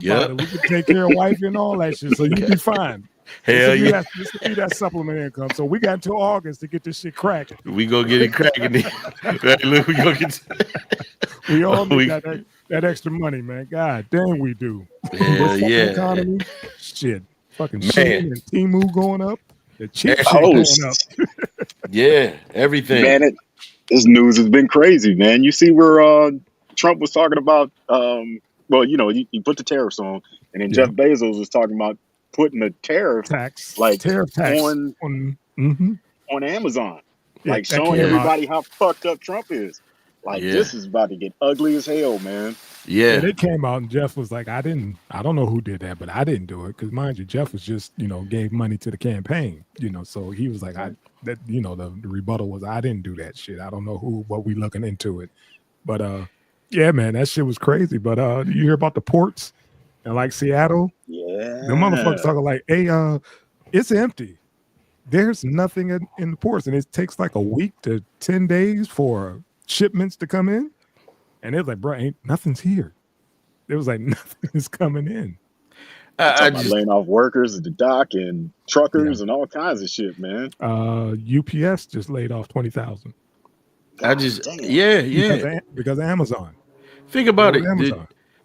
Yeah, we could take care of wife and all that shit, so you'd be fine. Hell yeah. This would be that supplement income. So we got until August to get this shit cracking. We go get it cracking. Right, look, we go get. We all need that extra money, man. God damn, we do. Hell yeah. Economy, shit. Fucking shit and Temu going up. The cheap shit Oh, going up. Yeah, everything. Man, this news has been crazy, man. You see where Trump was talking about, well, you know, he put the tariffs on, and then Jeff Bezos was talking about putting a tariff tax on Amazon, like showing everybody how fucked up Trump is. Like this is about to get ugly as hell, man. Yeah, it came out and Jeff was like, I don't know who did that, but I didn't do it because mind you, Jeff was just, you know, gave money to the campaign, you know, so he was like, the rebuttal was, I didn't do that shit. I don't know what we looking into it, but yeah, man, that shit was crazy. But you hear about the ports and like Seattle, the motherfuckers talking like, hey, it's empty. There's nothing in the ports, and it takes like a week to 10 days for shipments to come in. And it was like, bro, nothing's here. It was like nothing is coming in. I just laying off workers at the dock and truckers and all kinds of shit, man. UPS just laid off 20,000. Because of Amazon. Think about it.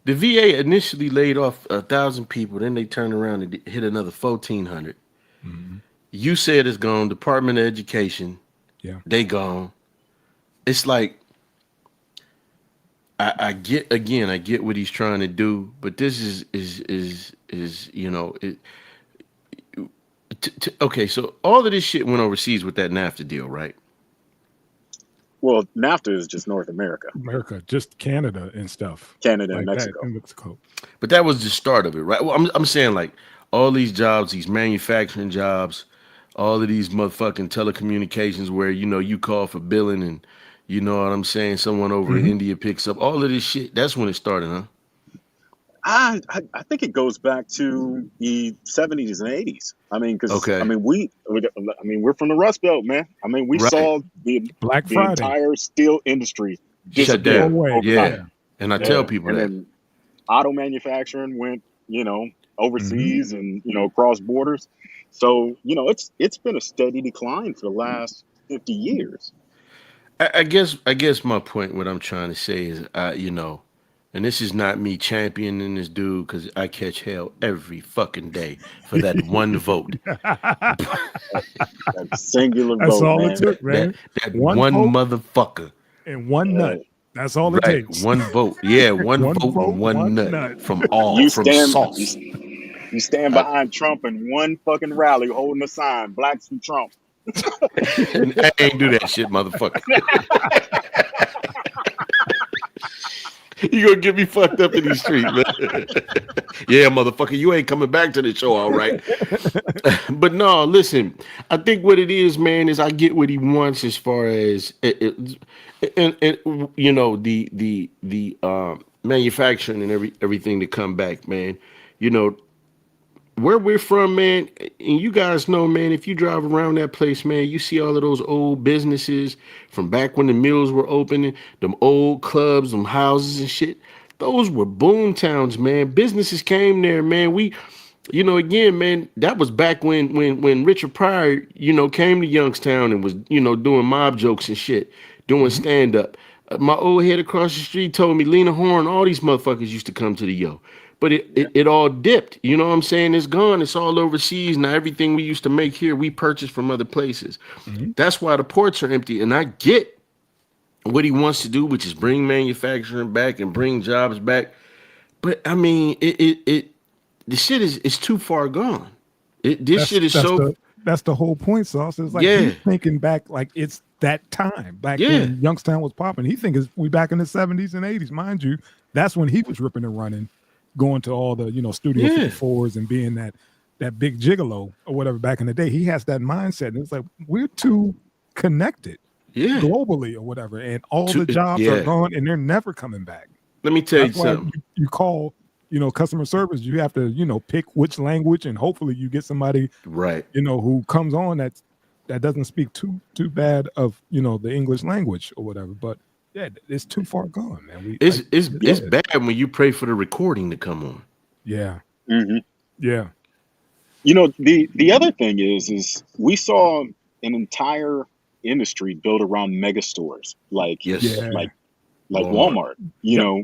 The VA initially laid off 1,000 people, then they turned around and hit another 1,400. Mm-hmm. You said it's gone. Department of Education, they gone. It's like, I get what he's trying to do, but this is you know it. Okay, so all of this shit went overseas with that NAFTA deal, right? Well, NAFTA is just North America, just Canada and stuff. Canada like and Mexico. But that was the start of it, right? Well, I'm saying like all these jobs, these manufacturing jobs, all of these motherfucking telecommunications where you know you call for billing and. You know what I'm saying? Someone over in India picks up all of this shit. That's when it started, huh? I think it goes back to the 70s and 80s. I mean, because we're from the Rust Belt, man. I mean, we saw the entire steel industry shut down. And I tell people that. Then auto manufacturing went, you know, overseas and you know across borders. So you know, it's been a steady decline for the last 50 years. I guess my point, what I'm trying to say is, you know, and this is not me championing this dude because I catch hell every fucking day for that one vote. That singular vote. That's all it took, man. That one motherfucker. And one nut. That's all it takes. One vote. Yeah, one vote and one nut from sauce. You stand behind Trump in one fucking rally holding a sign, Blacks from Trump. I ain't do that shit, motherfucker. You gonna get me fucked up in these streets, man. Yeah, motherfucker, you ain't coming back to the show, all right. But no, listen, I think what it is, man, is I get what he wants as far as and you know the manufacturing and everything to come back, man. You know. Where we're from, man, and you guys know, man, if you drive around that place, man, you see all of those old businesses from back when the mills were opening, them old clubs, them houses and shit. Those were boom towns, man. Businesses came there, man. We, you know, again, man, that was back when Richard Pryor, you know, came to Youngstown and was, you know, doing mob jokes and shit, doing stand-up. My old head across the street told me Lena Horne, all these motherfuckers used to come to the Yo. But it all dipped. You know what I'm saying? It's gone. It's all overseas. Now everything we used to make here, we purchase from other places. That's why the ports are empty. And I get what he wants to do, which is bring manufacturing back and bring jobs back. But I mean, the shit is too far gone. That's the whole point, Sauce. It's like he's thinking back like it's that time back when Youngstown was popping. He thinks we back in the 70s and 80s, mind you. That's when he was ripping and running. Going to all the, you know, Studio 54s and being that big gigolo or whatever back in the day. He has that mindset. And it's like, we're too connected globally or whatever. And all the jobs are gone and they're never coming back. Let me tell you something. You call, you know, customer service, you have to, you know, pick which language and hopefully you get somebody, you know, who comes on that doesn't speak too bad of, you know, the English language or whatever. But yeah, it's too far gone, man. It's bad when you pray for the recording to come on. Yeah. Mm-hmm. Yeah. You know, the other thing is we saw an entire industry built around mega stores, like Walmart. You know,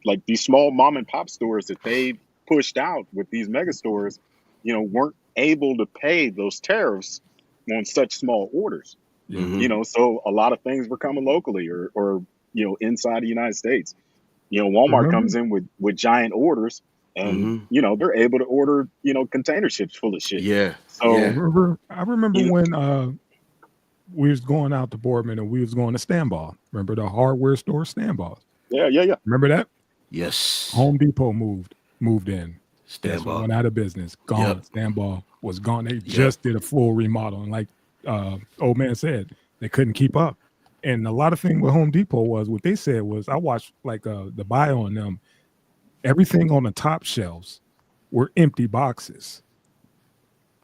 like these small mom and pop stores that they pushed out with these mega stores, you know, weren't able to pay those tariffs on such small orders. You know, so a lot of things were coming locally or you know, inside the United States. You know, Walmart comes in with giant orders, and you know, they're able to order, you know, container ships full of shit. Yeah. So I remember when we was going out to Boardman and we was going to Stanball. Remember the hardware store Stanball? Yeah. Remember that? Yes. Home Depot moved in. Stanball went out of business. Gone. Stanball was gone. They just did a full remodel, and like old man said, they couldn't keep up. And a lot of thing with Home Depot was what they said was, I watched like the bio on them. Everything on the top shelves were empty boxes.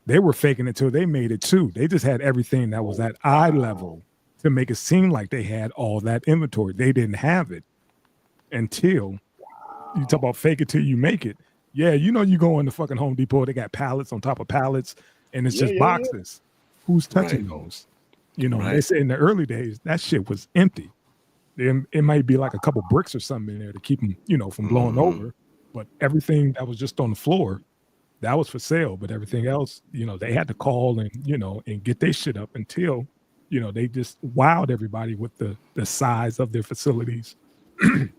They were faking it till they made it too. They just had everything that was at eye level to make it seem like they had all that inventory. They didn't have it until you talk about fake it till you make it. Yeah, you know, you go in the fucking Home Depot, they got pallets on top of pallets, and it's just boxes. Who's touching those? You know, they said in the early days that shit was empty. It might be like a couple bricks or something in there to keep them, you know, from blowing over. But everything that was just on the floor, that was for sale. But everything else, you know, they had to call and, you know, and get their shit up until, you know, they just wowed everybody with the size of their facilities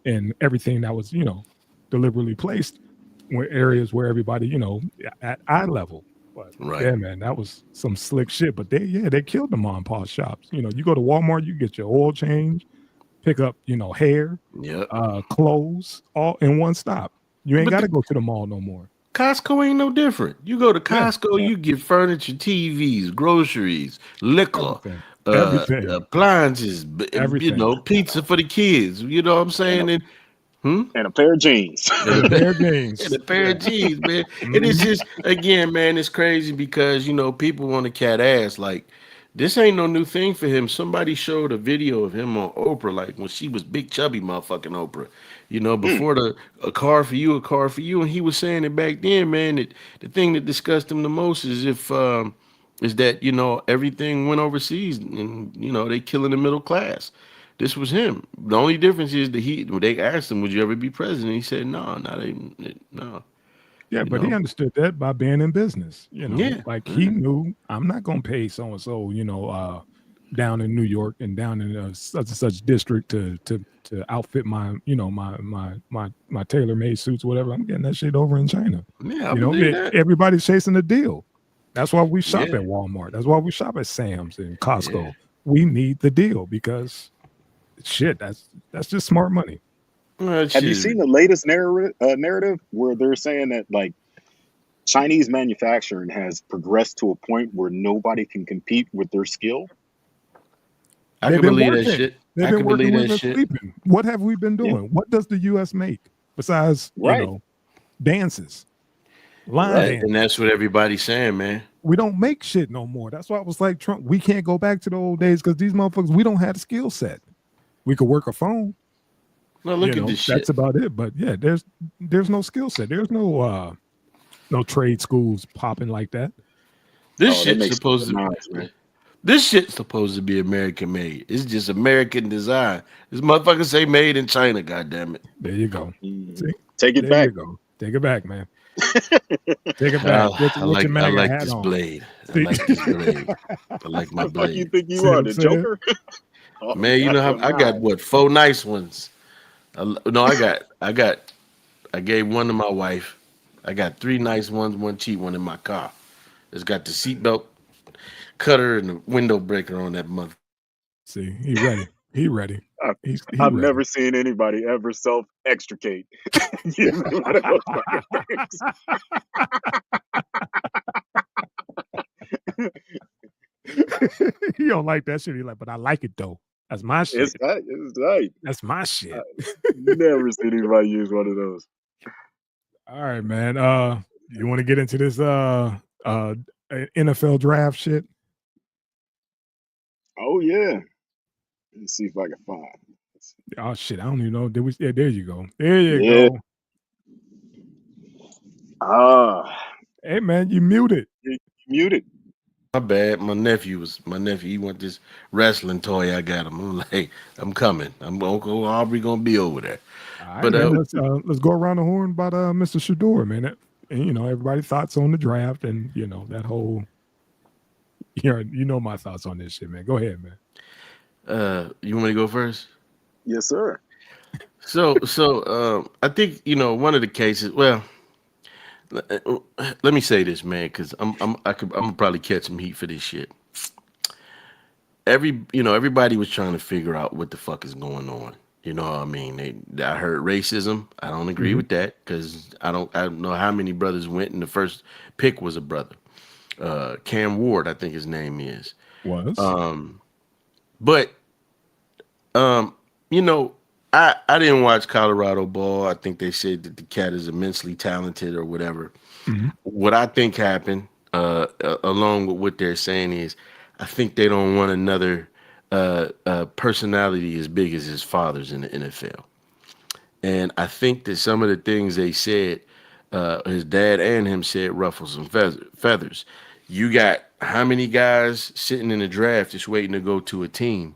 and everything that was, you know, deliberately placed were areas where everybody, you know, at eye level. But yeah, man, that was some slick shit. But they killed the mom and pop shops. You know, you go to Walmart, you get your oil change, pick up, you know, hair, clothes, all in one stop. You ain't got to go to the mall no more. Costco ain't no different. You go to Costco, you get furniture, TVs, groceries, liquor, everything. Appliances, you know, pizza for the kids. You know what I'm saying? And a pair of jeans. And a pair of jeans, man. And it's just, again, man, it's crazy because, you know, people want to cat ass. Like, this ain't no new thing for him. Somebody showed a video of him on Oprah, like when she was big chubby motherfucking Oprah. You know, before a car for you, and he was saying it back then, man. That the thing that disgusted him the most is is that, you know, everything went overseas and, you know, they killing the middle class. This was him. The only difference is that they asked him, "Would you ever be president?" He said, "No, no." Yeah, but he understood that by being in business. You know, like he knew I'm not gonna pay so and so. You know, down in New York and down in such and such district to outfit my, you know, my tailor-made suits, whatever. I'm getting that shit over in China. Yeah, you know, everybody's chasing a deal. That's why we shop at Walmart. That's why we shop at Sam's and Costco. Yeah. We need the deal because shit, that's just smart money. Have you seen the latest narrative where they're saying that like Chinese manufacturing has progressed to a point where nobody can compete with their skill? I can believe that shit. They've been working with us sleeping. What have we been doing? Yeah. What does the U.S. make besides you know, dances, line dances? And that's what everybody's saying, man. We don't make shit no more. That's why I was like, Trump, we can't go back to the old days because these motherfuckers, we don't have the skill set. We could work a phone. No, look at this shit. That's about it. But yeah, there's no skill set. There's no trade schools popping like that. This shit's supposed to be American made. It's just American design. This motherfucker say made in China, goddammit. There you go. See? Take it back. You go. Take it back, man. Take it back. I like this blade. I like this blade. I like my blade. You think you are the Joker? Man, you know how I got what 4 nice ones. I gave one to my wife. I got 3 nice ones, 1 cheap one in my car. It's got the seatbelt cutter and the window breaker on that mother. See, he ready. I've never seen anybody ever self-extricate. He don't like that shit. He like, but I like it though. That's my shit. It's right. That's my shit. Never seen anybody use one of those. All right, man. You want to get into this NFL draft shit? Oh yeah. Let's see if I can find. Oh shit, I don't even know. Did we? Yeah, there you go. There you go. Hey man, you muted. You muted. My bad. My nephew. He want this wrestling toy. I got him. I'm like, I'm coming. I'm gonna go. Aubrey gonna be over there. All right, But man, let's go around the horn about Mr. Shedeur, man. And you know, everybody's thoughts on the draft, and you know that whole. You know my thoughts on this shit, man. Go ahead, man. You want me to go first? Yes, sir. So, I think one of the cases. Well, let me say this, man, because I'm gonna probably catch some heat for this shit. Everybody was trying to figure out what the fuck is going on. You know what I mean? I heard racism. I don't agree with that because I don't know how many brothers went and the first pick was a brother. Cam Ward, I think his name is. Was. But I didn't watch Colorado ball. I think they said that the cat is immensely talented or whatever. What I think happened, along with what they're saying, is I think they don't want another personality as big as his father's in the NFL. And I think that some of the things they said, his dad and him said, ruffles some feathers. You got how many guys sitting in the draft just waiting to go to a team?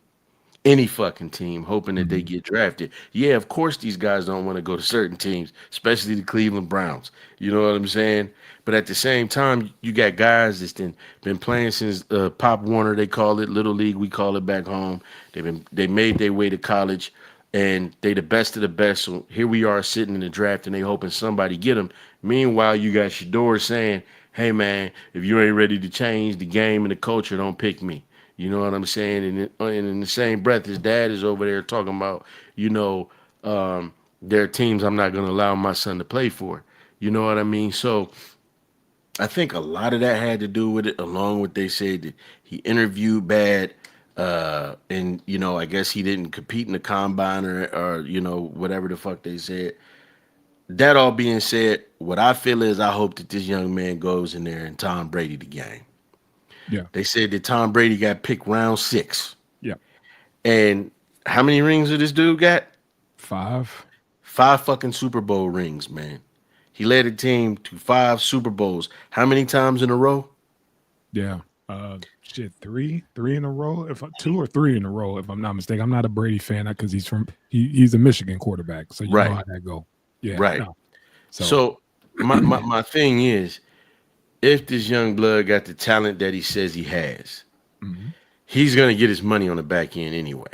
Any fucking team, hoping that they get drafted. Yeah, of course these guys don't want to go to certain teams, especially the Cleveland Browns. You know what I'm saying? But at the same time, you got guys that's been playing since Pop Warner, they call it Little League, we call it back home. They made their way to college, and they the best of the best. So here we are sitting in the draft, and they hoping somebody get them. Meanwhile, you got Shedeur saying, "Hey man, if you ain't ready to change the game and the culture, don't pick me." You know what I'm saying? And in the same breath, his dad is over there talking about, there are teams I'm not going to allow my son to play for. You know what I mean? So I think a lot of that had to do with it, along with they said that he interviewed bad. And, I guess he didn't compete in the combine or whatever the fuck they said. That all being said, what I feel is I hope that this young man goes in there and Tom Brady the game. Yeah. They said that Tom Brady got picked round 6. Yeah. And how many rings did this dude got? 5. 5 fucking Super Bowl rings, man. He led the team to 5 Super Bowls. How many times in a row? Yeah. 3 in a row. If 2 or 3 in a row, if I'm not mistaken. I'm not a Brady fan because he's a Michigan quarterback, so you know how that go. Yeah. Right. No. So my thing is, if this young blood got the talent that he says he has, he's going to get his money on the back end anyway.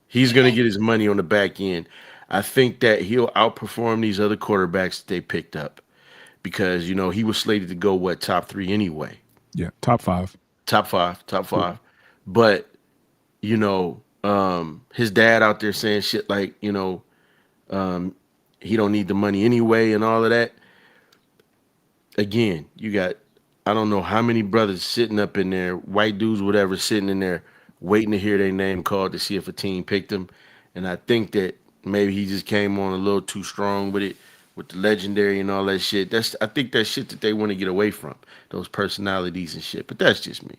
He's going to get his money on the back end. I think that he'll outperform these other quarterbacks that they picked up because, he was slated to go, top 3 anyway. Yeah, top 5. Top five. Cool. But, his dad out there saying shit like, he don't need the money anyway and all of that. Again, you got, I don't know how many brothers sitting up in there, white dudes, whatever, sitting in there waiting to hear their name called to see if a team picked them. And I think that maybe he just came on a little too strong with it, with the legendary and all that shit. I think that's shit that they want to get away from, those personalities and shit. But that's just me.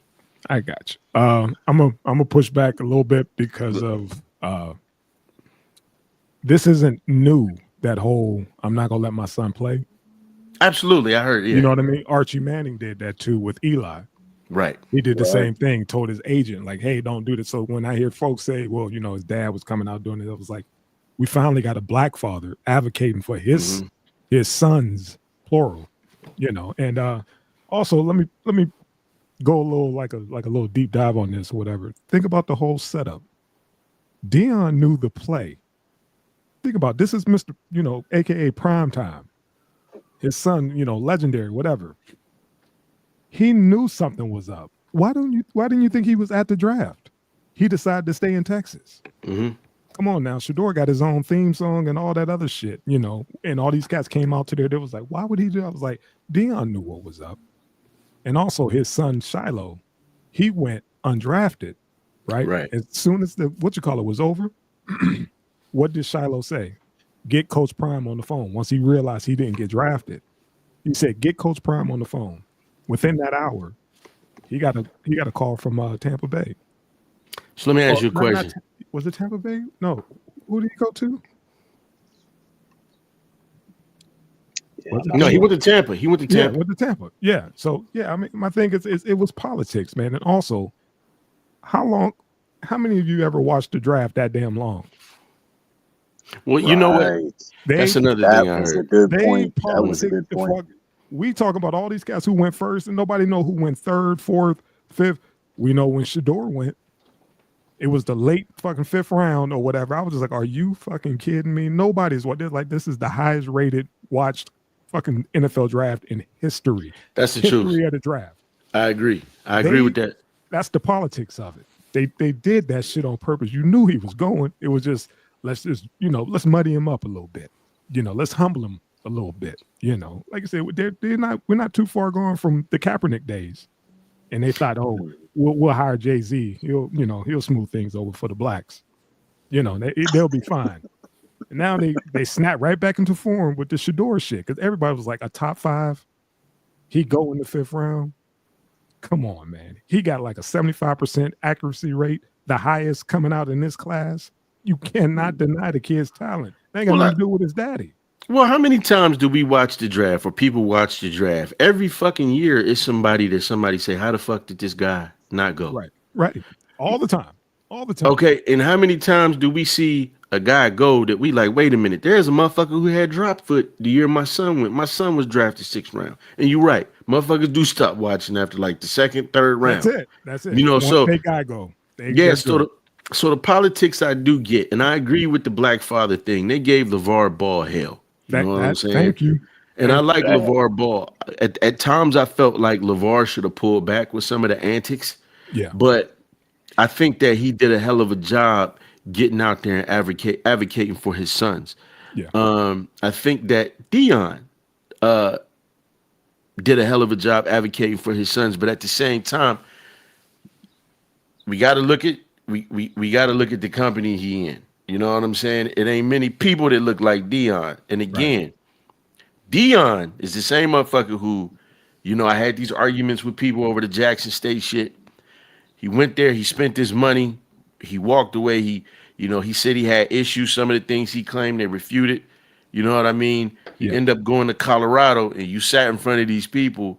I got you. I'm gonna push back a little bit because of this isn't new. That whole I'm not gonna let my son play. Absolutely, I heard. Yeah. You know what I mean? Archie Manning did that too with Eli. Right. He did the same thing, told his agent, like, hey, don't do this. So when I hear folks say, well, his dad was coming out doing it, I was like, we finally got a black father advocating for his sons, plural, And also let me go a little like a little deep dive on this or whatever. Think about the whole setup. Deion knew the play. Think about this is Mr. AKA prime time. His son, legendary, whatever. He knew something was up. Why didn't you think he was at the draft? He decided to stay in Texas. Come on now, Shedeur got his own theme song and all that other shit, and all these cats came out to there. They was like, why would he do that? I was like, Deion knew what was up. And also his son Shiloh, he went undrafted, right? Right. As soon as the was over, what did Shiloh say? Get Coach Prime on the phone. Once he realized he didn't get drafted, he said, get Coach Prime on the phone. Within that hour, he got a call from Tampa Bay. So let me ask you a question. Was it Tampa Bay? No. Who did he go to? No, he went to Tampa. He went to Tampa. Yeah, went to Tampa. Yeah. So yeah, I mean, my thing is it was politics, man. And also, how many of you ever watched the draft that damn long? Well, you know what? That's another thing I heard. That was a good point. We talk about all these guys who went first, and nobody know who went third, fourth, fifth. We know when Shedeur went. It was the late fucking fifth round or whatever. I was just like, are you fucking kidding me? Nobody's this is the highest rated watched fucking NFL draft in history. That's the history truth. Of the draft. I agree. I agree with that. That's the politics of it. They did that shit on purpose. You knew he was going. It was just let's muddy him up a little bit. Let's humble him a little bit. Like I said, we're not too far gone from the Kaepernick days, and they thought, oh, we'll hire Jay-Z. He'll smooth things over for the blacks. They'll be fine. And now they snap right back into form with the Shedeur shit because everybody was like a top 5. He go in the 5th round. Come on, man. He got like a 75% accuracy rate, the highest coming out in this class. You cannot deny the kid's talent. They ain't got nothing to do with his daddy. Well, how many times do we watch the draft or people watch the draft? Every fucking year is somebody say, how the fuck did this guy not go? Right. All the time. Okay, and how many times do we see a guy go that we like, wait a minute, there's a motherfucker who had drop foot the year my son went. My son was drafted 6th round. And you're right. Motherfuckers do stop watching after like the 2nd, 3rd round. That's it. So they guy go. So the politics I do get, and I agree with the black father thing. They gave LeVar Ball hell. You know what I'm saying? Thank you. And I like LeVar Ball. At times I felt like LeVar should have pulled back with some of the antics. Yeah. But I think that he did a hell of a job getting out there and advocating for his sons. Yeah. I think that Deion did a hell of a job advocating for his sons, but at the same time, we got to look at the company he in. You know what I'm saying? It ain't many people that look like Deion. And again, Deion is the same motherfucker who, I had these arguments with people over the Jackson State shit. He went there, he spent his money, he walked away. He said he had issues. Some of the things he claimed, they refuted. You know what I mean? You end up going to Colorado and you sat in front of these people's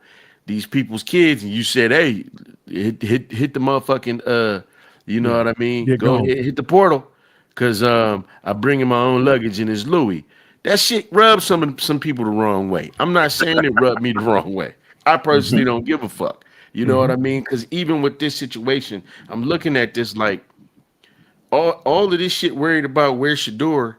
kids, and you said, hey, hit the motherfucking you know what I mean? Go ahead, hit the portal. Cause I bring in my own luggage and it's Louis. That shit rubs some people the wrong way. I'm not saying it rubbed me the wrong way. I personally don't give a fuck. You know what I mean? Because even with this situation, I'm looking at this like all of this shit worried about when Shedeur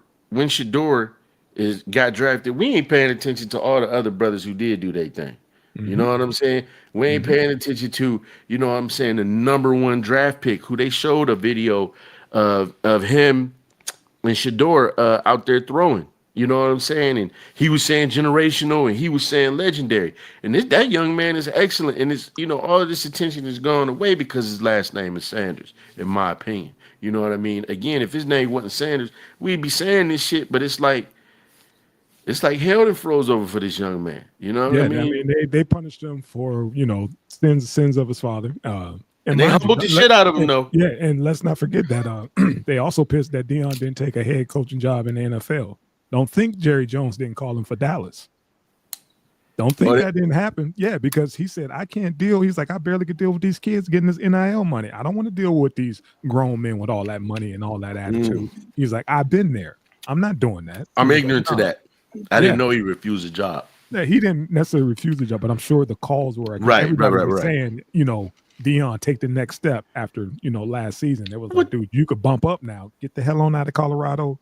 got drafted. We ain't paying attention to all the other brothers who did do their thing. You know what I'm saying? We ain't paying attention to, the #1 draft pick who they showed a video of him and Shedeur out there throwing. You know what I'm saying? And he was saying generational and he was saying legendary. And that young man is excellent. And it's, all of this attention is going away because his last name is Sanders, in my opinion. You know what I mean? Again, if his name wasn't Sanders, we'd be saying this shit, but it's like hell that froze over for this young man. You know what I mean? I mean, they punished him for, sins of his father. And they humbled the shit out of him, though. Yeah, and let's not forget that they also pissed that Deion didn't take a head coaching job in the NFL. Don't think Jerry Jones didn't call him for Dallas. Don't think that didn't happen. Yeah, because he said, I can't deal. He's like, I barely could deal with these kids getting this NIL money. I don't want to deal with these grown men with all that money and all that attitude. He's like, I've been there. I'm not doing that. I'm ignorant to that. I didn't know he refused a job. Yeah, he didn't necessarily refuse the job, but I'm sure the calls were right. Saying, Deion, take the next step after, last season. It was like, dude, you could bump up now. Get the hell on out of Colorado.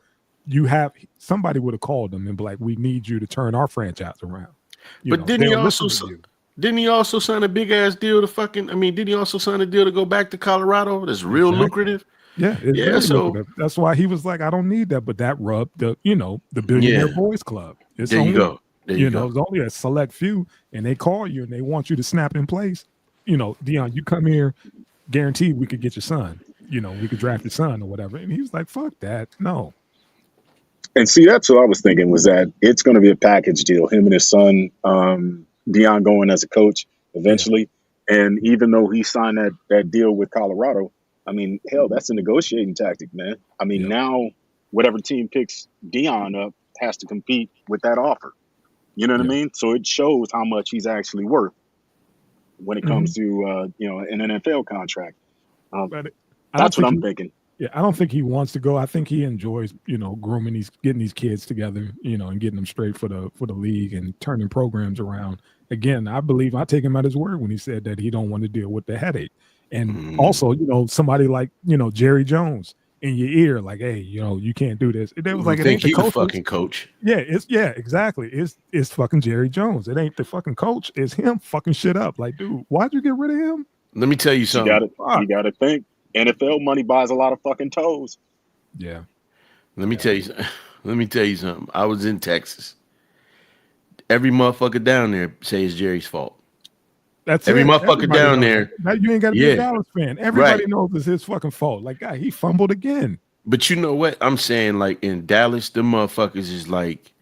Somebody would have called them and be like, we need you to turn our franchise around. Didn't he also sign a big ass deal didn't he also sign a deal to go back to Colorado? That's real lucrative. Yeah. So that's why he was like, I don't need that. But that rubbed the Billionaire Boys Club. It's there only, you go. It's only a select few, and they call you and they want you to snap in place. Deion, you come here, guaranteed we could get your son. We could draft your son or whatever. And he was like, fuck that. No. And see, that's what I was thinking, was that it's going to be a package deal. Him and his son, Deion going as a coach eventually. Yeah. And even though he signed that deal with Colorado, I mean, hell, that's a negotiating tactic, man. I mean, now whatever team picks Deion up has to compete with that offer. You know what I mean? So it shows how much he's actually worth when it comes to an NFL contract. That's what I'm thinking. Yeah, I don't think he wants to go. I think he enjoys, grooming getting these kids together, and getting them straight for the league and turning programs around. Again, I believe I take him at his word when he said that he don't want to deal with the headache. And also, somebody like, Jerry Jones in your ear, like, hey, you can't do this. It was like, it ain't the coach. Fucking coach. Yeah, exactly. It's fucking Jerry Jones. It ain't the fucking coach. It's him fucking shit up. Like, dude, why'd you get rid of him? Let me tell you something. You got to think. NFL money buys a lot of fucking toes. Yeah. Let me tell you something. I was in Texas. Every motherfucker down there says it's Jerry's fault. That's every motherfucker Everybody down there. You ain't got to be a Dallas fan. Everybody knows it's his fucking fault. Like, God, he fumbled again. But you know what? I'm saying, like, in Dallas, the motherfuckers is like,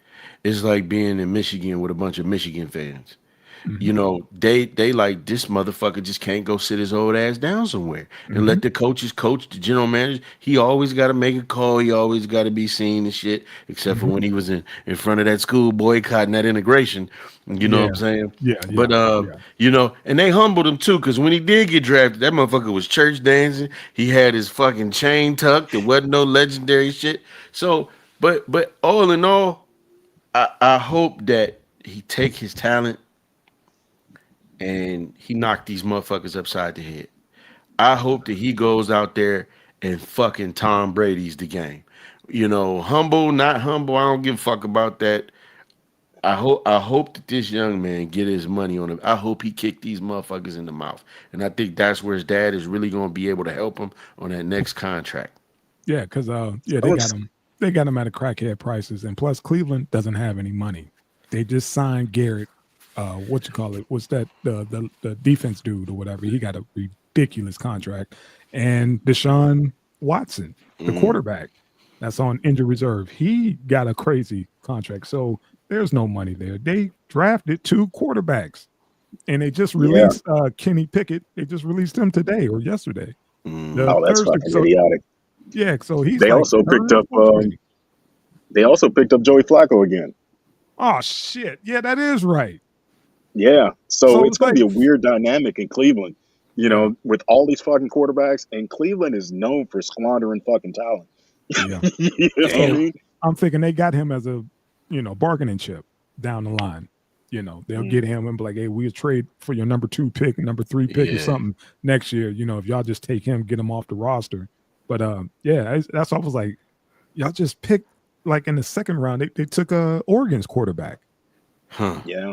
it's like being in Michigan with a bunch of Michigan fans. They like, this motherfucker just can't go sit his old ass down somewhere and let the coaches coach, the general manager. He always got to make a call. He always got to be seen and shit, except for when he was in front of that school boycotting that integration. You know what I'm saying? Yeah. But, and they humbled him too, because when he did get drafted, that motherfucker was church dancing. He had his fucking chain tucked. There wasn't no legendary shit. So, but all in all, I hope that he take his talent and he knocked these motherfuckers upside the head. I hope that he goes out there and fucking Tom Brady's the game. Humble, not humble, I don't give a fuck about that. I hope that this young man get his money on him. I hope he kick these motherfuckers in the mouth. And I think that's where his dad is really going to be able to help him on that next contract. Yeah, because they got him at a crackhead prices. And plus, Cleveland doesn't have any money. They just signed Garrett. What's that? The defense dude or whatever. He got a ridiculous contract. And Deshaun Watson, the quarterback, that's on injured reserve. He got a crazy contract. So there's no money there. They drafted 2 quarterbacks, and they just released Kenny Pickett. They just released him today or yesterday. That's fucking idiotic. Yeah, so he's. They also picked up. They also picked up Joey Flacco again. Oh shit! Yeah, that is right. Yeah, so it's going to be a weird dynamic in Cleveland, with all these fucking quarterbacks, and Cleveland is known for squandering fucking talent. Yeah, what I mean? I'm thinking they got him as a, bargaining chip down the line. They'll get him and be like, hey, we'll trade for your number 2 pick, number 3 pick or something next year. If y'all just take him, get him off the roster. But that's what I was like, y'all just picked, like in the second round, they took Oregon's quarterback. Huh. Yeah.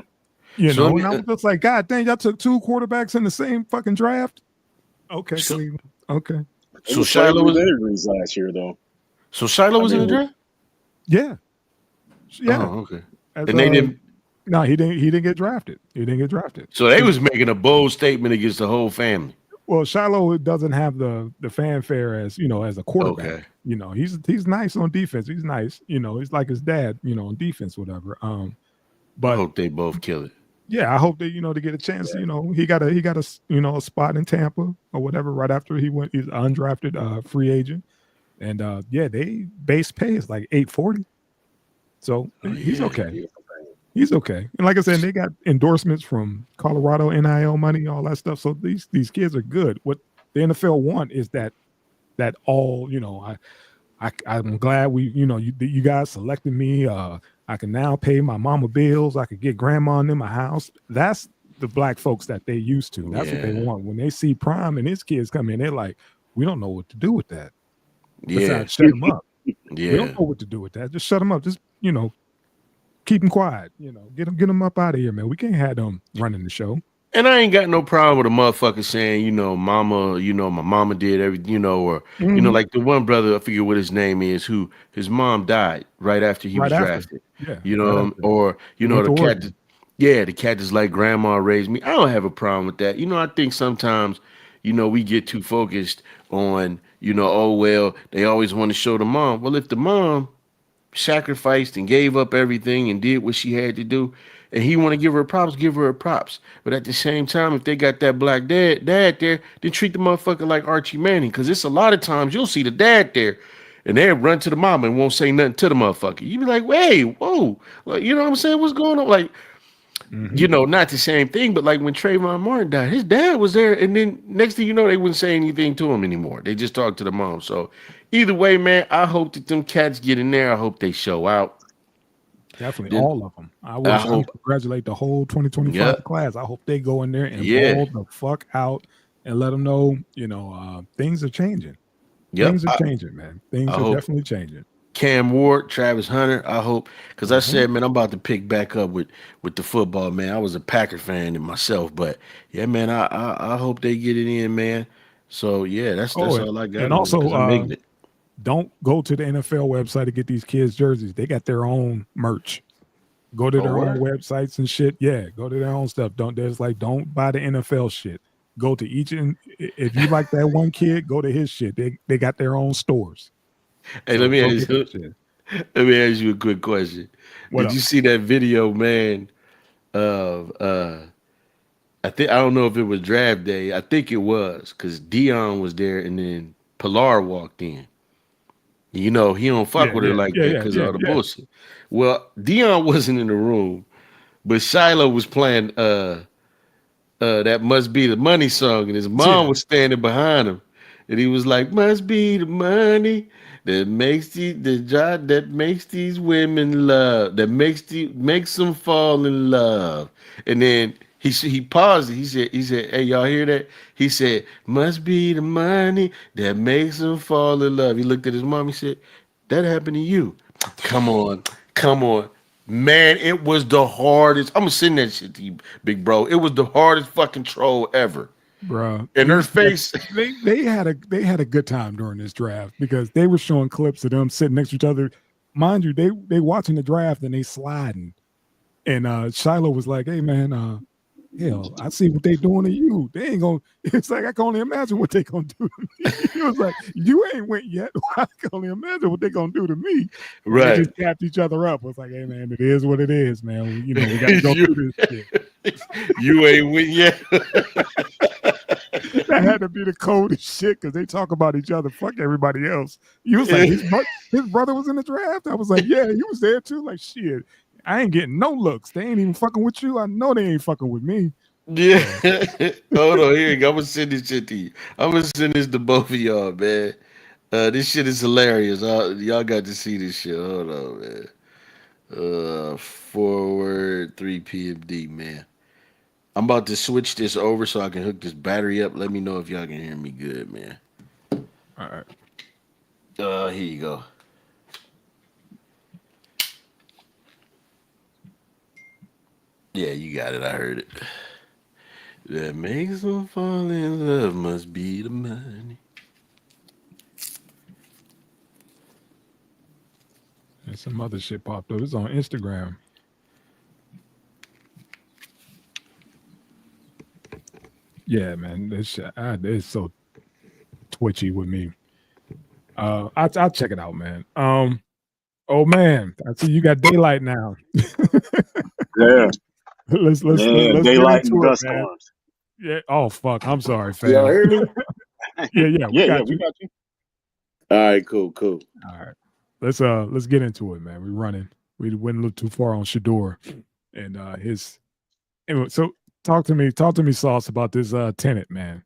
And I was just like, God dang, y'all took 2 quarterbacks in the same fucking draft. Okay. Okay. So Shiloh was injuries last year, though. So Shiloh was in the draft? Yeah. Yeah. Oh, okay. And they didn't. No, he didn't get drafted. He didn't get drafted. So they was making a bold statement against the whole family. Well, Shiloh doesn't have the fanfare as as a quarterback. Okay. He's nice on defense. He's nice. He's like his dad. On defense, whatever. But I hope they both kill it. Yeah, I hope they to get a chance. He got a spot in Tampa or whatever right after he's an undrafted free agent, and they base pay is like $840. So he's okay. He's okay. And like I said, they got endorsements from Colorado, NIL money, all that stuff. So these kids are good. What the NFL want is that all, I'm glad you guys selected me. I can now pay my mama bills. I could get grandma in my house. That's the black folks that they used to. That's what they want. When they see Prime and his kids come in, they're like, we don't know what to do with that. Besides, shut them up. We don't know what to do with that. Just shut them up. Just, keep them quiet. Get them up out of here, man. We can't have them running the show. And I ain't got no problem with a motherfucker saying, mama, my mama did everything, or, like the one brother, I forget what his name is, who his mom died right after he was drafted. Yeah. Or, the cat, the cat is like grandma raised me. I don't have a problem with that. I think sometimes, we get too focused on, they always want to show the mom. Well, if the mom sacrificed and gave up everything and did what she had to do, and he want to give her props. But at the same time, if they got that black dad there, then treat the motherfucker like Archie Manning. Because it's a lot of times you'll see the dad there, And they run to the mama and won't say nothing to the motherfucker. You be like, hey, whoa, like, you know what I'm saying? What's going on? Like, you know, not the same thing, but like when Trayvon Martin died, his dad was there, and then next thing you know, they wouldn't say anything to him anymore. They just talked to the mom. So either way, man, I hope that them cats get in there. I hope they show out. Definitely, Then, all of them. I congratulate the whole 2025 class. I hope they go in there and ball the fuck out and let them know, you know, things are changing. Things are changing, man. Things are definitely changing. Cam Ward, Travis Hunter, I hope, because I said, man, I'm about to pick back up with the football, man. I was a Packer fan myself, but yeah, man, I hope they get it in, man. So yeah, that's all I got. And also, don't go to the NFL website to get these kids' jerseys. They got their own merch. Go to their own websites and shit. Yeah, go to their own stuff. Don't buy the NFL shit. Go to each, and if you like that one kid, go to his shit. They got their own stores. Hey, let me ask you a quick question. Did you see that video, man, of I don't know if it was draft day. I think it was, because Dion was there and then Pilar walked in. You know, he don't fuck with her like that because of all the bullshit. Well, Dion wasn't in the room, but Shiloh was playing that Must Be the Money song, and his mom was standing behind him. And he was like, must be the money that makes that makes these women love, that makes them fall in love. And then he paused it. He said, hey, y'all hear that? He said, must be the money that makes them fall in love. He looked at his mom, he said, that happened to you. Come on. Man, it was the hardest. I'm gonna send that shit to you, big bro. It was the hardest fucking troll ever. Bro, in her face. They had a good time during this draft because they were showing clips of them sitting next to each other. Mind you, they watching the draft and they sliding. And Shiloh was like, "Hey man, hell, I see what they doing to you. They ain't gonna." It's like I can only imagine what they gonna do to me. He was like, "You ain't went yet. I can only imagine what they gonna do to me." Right? They just tapped each other up. It was like, "Hey man, it is what it is, man. You know, we gotta go through this shit." You ain't went yet. That had to be the coldest shit because they talk about each other. Fuck everybody else. He was like, his brother was in the draft. I was like, yeah, he was there too. Like, shit, I ain't getting no looks. They ain't even fucking with you. I know they ain't fucking with me. Yeah. Hold on, here you go. I'm gonna send this shit to you. I'm gonna send this to both of y'all, man. This shit is hilarious. Y'all got to see this shit. Hold on, man. Forward 3 PMD, man. I'm about to switch this over so I can hook this battery up. Let me know if y'all can hear me good, man. All right. Here you go. Yeah, you got it. I heard it. That makes them fall in love must be the money. And some other shit popped up. It's on Instagram. Yeah, man, this shit, it's so twitchy with me. I'll check it out, man. Oh man, I see you got daylight now. Yeah. Let's daylight and dust man. storms. Yeah. Oh fuck. I'm sorry, fam. Y'all hear me? Yeah. We got you. All right, cool. All right. Let's get into it, man. We're running. We went a little too far on Shedeur and his. Anyway, so talk to me, Sauce, about this tenant, man.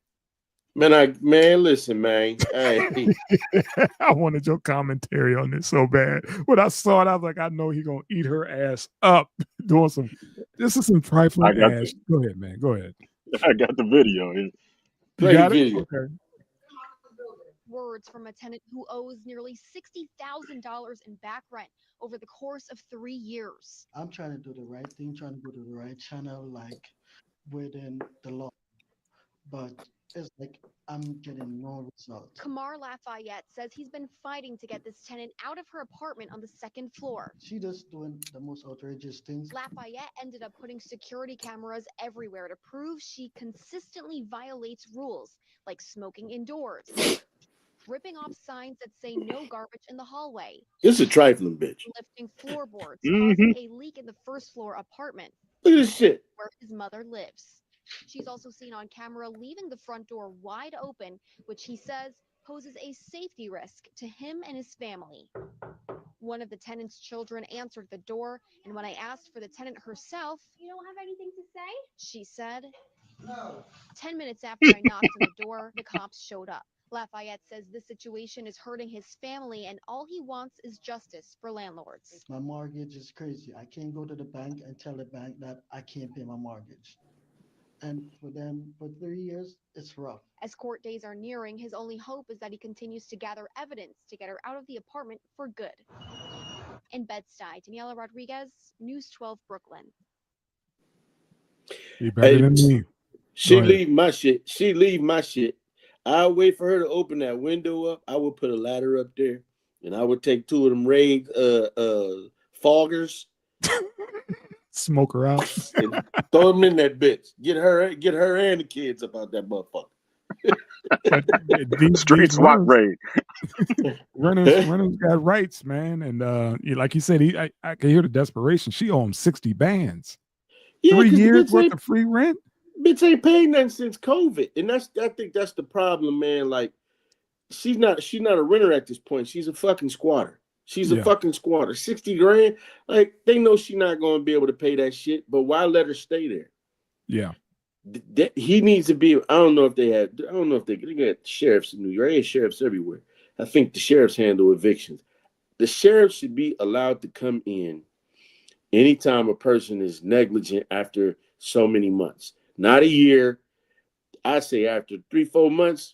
Man, listen, man. I wanted your commentary on this so bad. When I saw it, I was like, I know he gonna eat her ass up doing some. This is some trifling ass. Go ahead, man. Go ahead. I got the video. You got it? Okay. Words from a tenant who owes nearly $60,000 in back rent over the course of 3 years. I'm trying to do the right thing, trying to go to the right channel, like within the law. But it's like I'm getting no result. Kamar Lafayette says he's been fighting to get this tenant out of her apartment on the second floor. She just doing the most outrageous things. Lafayette ended up putting security cameras everywhere to prove she consistently violates rules, like smoking indoors, ripping off signs that say no garbage in the hallway. This is a trifling bitch. Lifting floorboards, causing a leak in the first floor apartment. Look at this shit. Where his mother lives. She's also seen on camera leaving the front door wide open, which he says poses a safety risk to him and his family. One of the tenant's children answered the door, and when I asked for the tenant herself, "You don't have anything to say?" she said, "No." 10 minutes after I knocked on the door, the cops showed up. Lafayette says this situation is hurting his family, and all he wants is justice for landlords. My mortgage is crazy. I can't go to the bank and tell the bank that I can't pay my mortgage. And for them, for 3 years, it's rough. As court days are nearing, his only hope is that he continues to gather evidence to get her out of the apartment for good. In Bed-Stuy, Daniela Rodriguez, News 12 Brooklyn. Be better than me. She leave my shit. She leave my shit. I'll wait for her to open that window up. I would put a ladder up there, and I would take 2 of them raid foggers. Smoke her out. And throw them in that bitch. Get her and the kids up out that motherfucker. Street SWAT raid. Reynolds got rights, man, and like you said, I can hear the desperation. She owed him 60 bands. Yeah, 3 years worth of free rent. Bitch ain't paid nothing since COVID, and I think that's the problem, man. Like, she's not a renter at this point. She's a fucking squatter. She's a fucking squatter. 60 grand. Like, they know she's not going to be able to pay that shit, but why let her stay there? Yeah. He needs to be. I don't know if they got sheriffs in New York. They have sheriffs everywhere. I think the sheriffs handle evictions. The sheriff should be allowed to come in anytime a person is negligent after so many months. Not a year. I say after 3-4 months,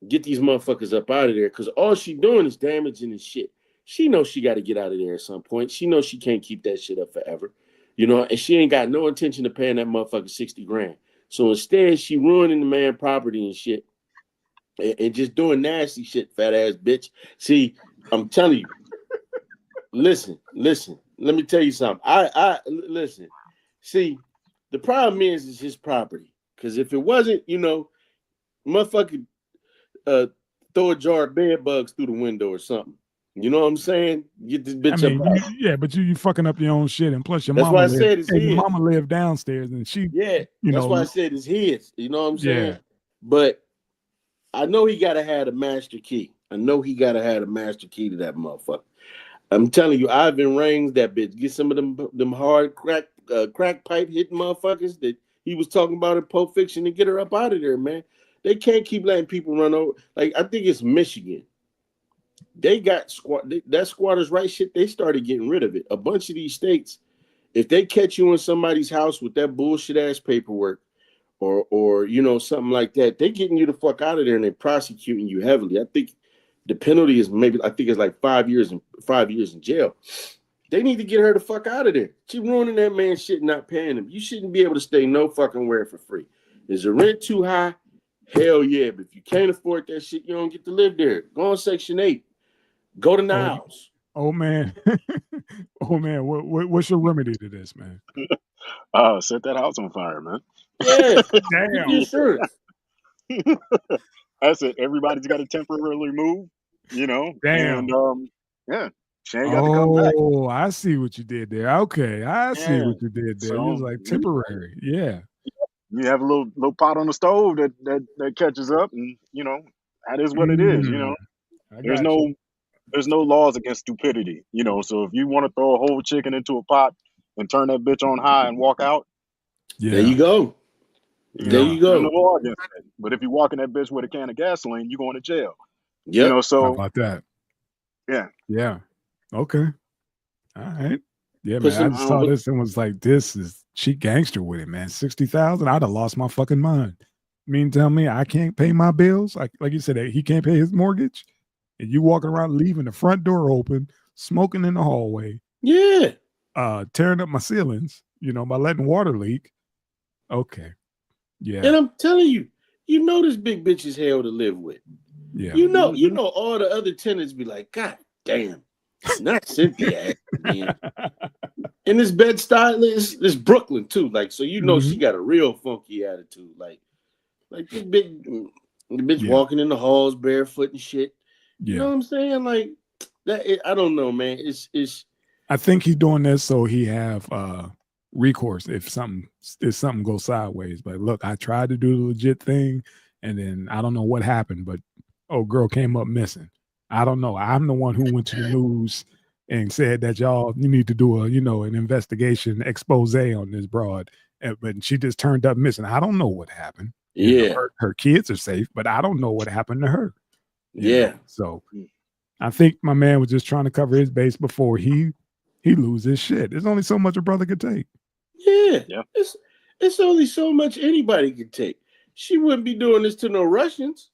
get these motherfuckers up out of there, because all she doing is damaging his shit. She knows she got to get out of there at some point. She knows she can't keep that shit up forever. You know, and she ain't got no intention of paying that motherfucker 60 grand. So instead, she ruining the man property and shit and just doing nasty shit, fat ass bitch. See, I'm telling you, listen, let me tell you something. I listen, see, the problem is his property. Because if it wasn't, you know, motherfucker throw a jar of bed bugs through the window or something. You know what I'm saying? Get this bitch up. But you fucking up your own shit, and plus your mama lived downstairs, and she that's why I said it's his. You know what I'm saying? Yeah. But I know he gotta have a master key. I know he gotta have a master key to that motherfucker. I'm telling you, Ivan rings that bitch. Get some of them hard crack pipe hitting motherfuckers that he was talking about in Pulp Fiction and get her up out of there, man. They can't keep letting people run over. Like, I think it's Michigan. They got that squatters' right shit. They started getting rid of it. A bunch of these states, if they catch you in somebody's house with that bullshit ass paperwork, or you know, something like that, they getting you the fuck out of there and they're prosecuting you heavily. I think the penalty is it's like 5 years in jail. They need to get her the fuck out of there. She ruining that man's shit, not paying him. You shouldn't be able to stay no fucking where for free. Is the rent too high? Hell yeah. But if you can't afford that shit, you don't get to live there. Go on Section 8. Go to Niles. Oh man. What's your remedy to this, man? Set that house on fire, man. Yeah. Damn. Insurance. That's it. Everybody's got to temporarily move, you know. Damn. And yeah. She ain't got to come back. Oh, I see what you did there. Okay, I see what you did there. So, it was like temporary. Yeah. You have a little pot on the stove that catches up, and you know, that is what it is, you know. There's no laws against stupidity, you know. So if you want to throw a whole chicken into a pot and turn that bitch on high and walk out, there you go. Yeah. There you go. There's no law against that. But if you walk in that bitch with a can of gasoline, you're going to jail. Yep. You know, so how about that? Yeah. Okay. All right. Yeah, man. I just saw this and was like, this is cheap gangster with it, man. 60,000. I'd have lost my fucking mind. Tell me I can't pay my bills. Like you said, he can't pay his mortgage. And you walking around leaving the front door open, smoking in the hallway. Yeah. Tearing up my ceilings, you know, by letting water leak. Okay. Yeah. And I'm telling you, you know this big bitch is hell to live with. Yeah. You know all the other tenants be like, God damn, not Cynthia. And this Bed-Stuy, this Brooklyn too. Like, so you know she got a real funky attitude. Like this bitch walking in the halls barefoot and shit. You know what I'm saying? Like that. I don't know, man. It's. I think he's doing this so he have recourse if something goes sideways. But look, I tried to do the legit thing, and then I don't know what happened, but oh, girl came up missing. I don't know. I'm the one who went to the news and said that you need to do an investigation expose on this broad. But she just turned up missing. I don't know what happened. Her kids are safe, but I don't know what happened to her. So I think my man was just trying to cover his base before he loses shit. There's only so much a brother could take. Yeah. It's only so much anybody could take. She wouldn't be doing this to no Russians.